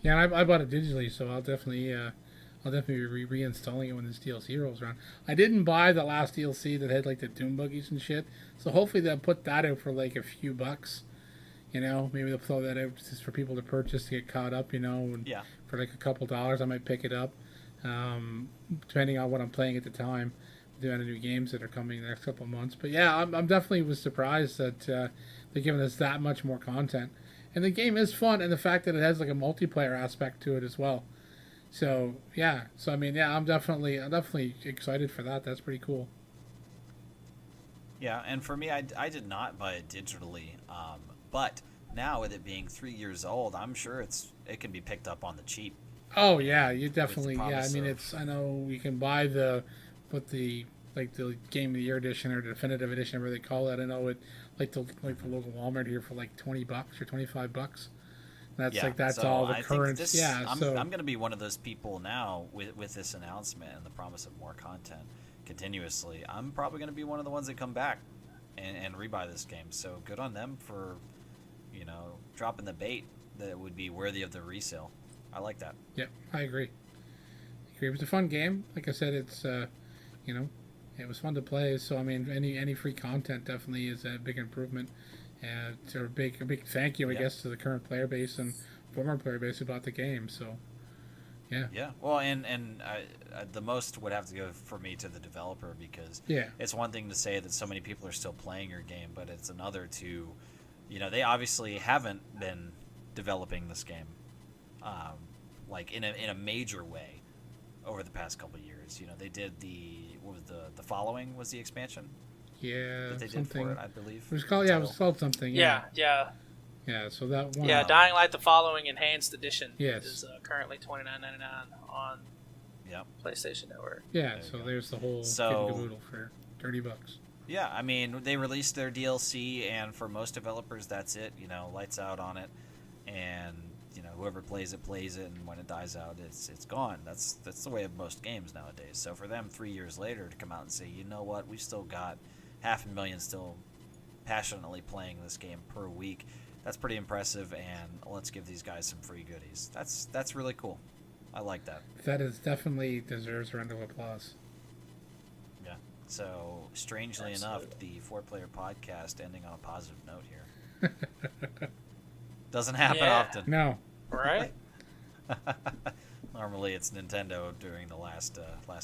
S2: Yeah, I bought it digitally, so I'll definitely be reinstalling it when this DLC rolls around. I didn't buy the last DLC that had like the Doom buggies and shit, so hopefully they'll put that out for like a few bucks. Maybe they'll throw that out just for people to purchase to get caught up. And for like a couple dollars, I might pick it up, depending on what I'm playing at the time. Doing the new games that are coming in the next couple of months. But yeah, I'm definitely was surprised that they're giving us that much more content. And the game is fun, and the fact that it has like a multiplayer aspect to it as well. So yeah, I'm definitely excited for that. That's pretty cool.
S1: Yeah, and for me, I did not buy it digitally, but now with it being 3 years old, I'm sure it can be picked up on the cheap.
S2: Oh yeah, you definitely I mean I know you can buy the Game of the Year edition or definitive edition, whatever they call it. I know it like the local Walmart here for like $20 or $25. That's all the current.
S1: I'm going to be one of those people now with this announcement and the promise of more content continuously. I'm probably going to be one of the ones that come back and rebuy this game. So good on them for, dropping the bait that it would be worthy of the resale. I like that.
S2: Yeah, I agree. It was a fun game. Like I said, it's it was fun to play. So I mean, any free content definitely is a big improvement. And it's a big thank you, I guess, to the current player base and former player base who bought the game. So, yeah.
S1: Yeah. Well, and the most would have to go for me to the developer because it's one thing to say that so many people are still playing your game, but it's another to, they obviously haven't been developing this game, like in a major way, over the past couple of years. They did the following was the expansion.
S2: Yeah,
S1: that they
S2: something.
S1: did for it, I believe.
S2: It was called something.
S3: Yeah.
S2: So that one.
S3: Yeah, Dying Light: The Following Enhanced Edition is currently $29.99 on PlayStation Network.
S2: Yeah, so there's the whole kit and caboodle for $30.
S1: Yeah, I mean they released their DLC, and for most developers, that's it. Lights out on it, and whoever plays it, and when it dies out, it's gone. That's the way of most games nowadays. So for them, 3 years later, to come out and say, you know what, we've still got 500,000 still passionately playing this game per week, that's pretty impressive, and let's give these guys some free goodies. That's really cool. I like that.
S2: That is definitely deserves a round of applause.
S1: Yeah. So strangely enough, the 4-Player Podcast ending on a positive note here. Doesn't happen often.
S2: No.
S3: Right?
S1: Normally it's Nintendo during the last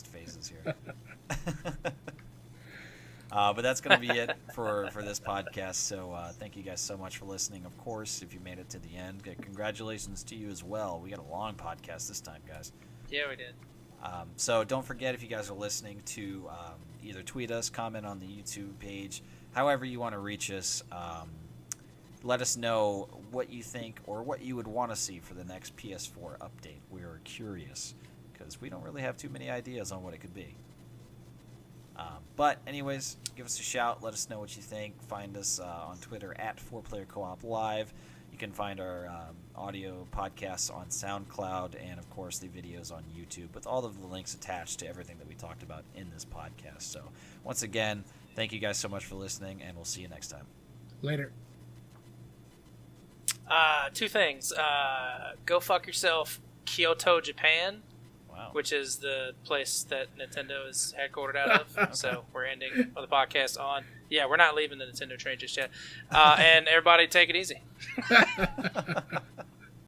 S1: phases here. But that's going to be it for this podcast. So thank you guys so much for listening. Of course, if you made it to the end, congratulations to you as well. We got a long podcast this time, guys.
S3: Yeah, we did.
S1: So don't forget, if you guys are listening, to either tweet us, comment on the YouTube page, however you want to reach us. Let us know what you think or what you would want to see for the next PS4 update. We are curious because we don't really have too many ideas on what it could be. But anyways, give us a shout. Let us know what you think. Find us on Twitter at 4Player Co-op Live. You can find our audio podcasts on SoundCloud and, of course, the videos on YouTube with all of the links attached to everything that we talked about in this podcast. So once again, thank you guys so much for listening, and we'll see you next time.
S2: Later.
S3: Two things. Go fuck yourself, Kyoto, Japan,
S1: Wow.
S3: which is the place that Nintendo is headquartered out of. So we're ending the podcast on. Yeah, we're not leaving the Nintendo train just yet. And everybody take it easy.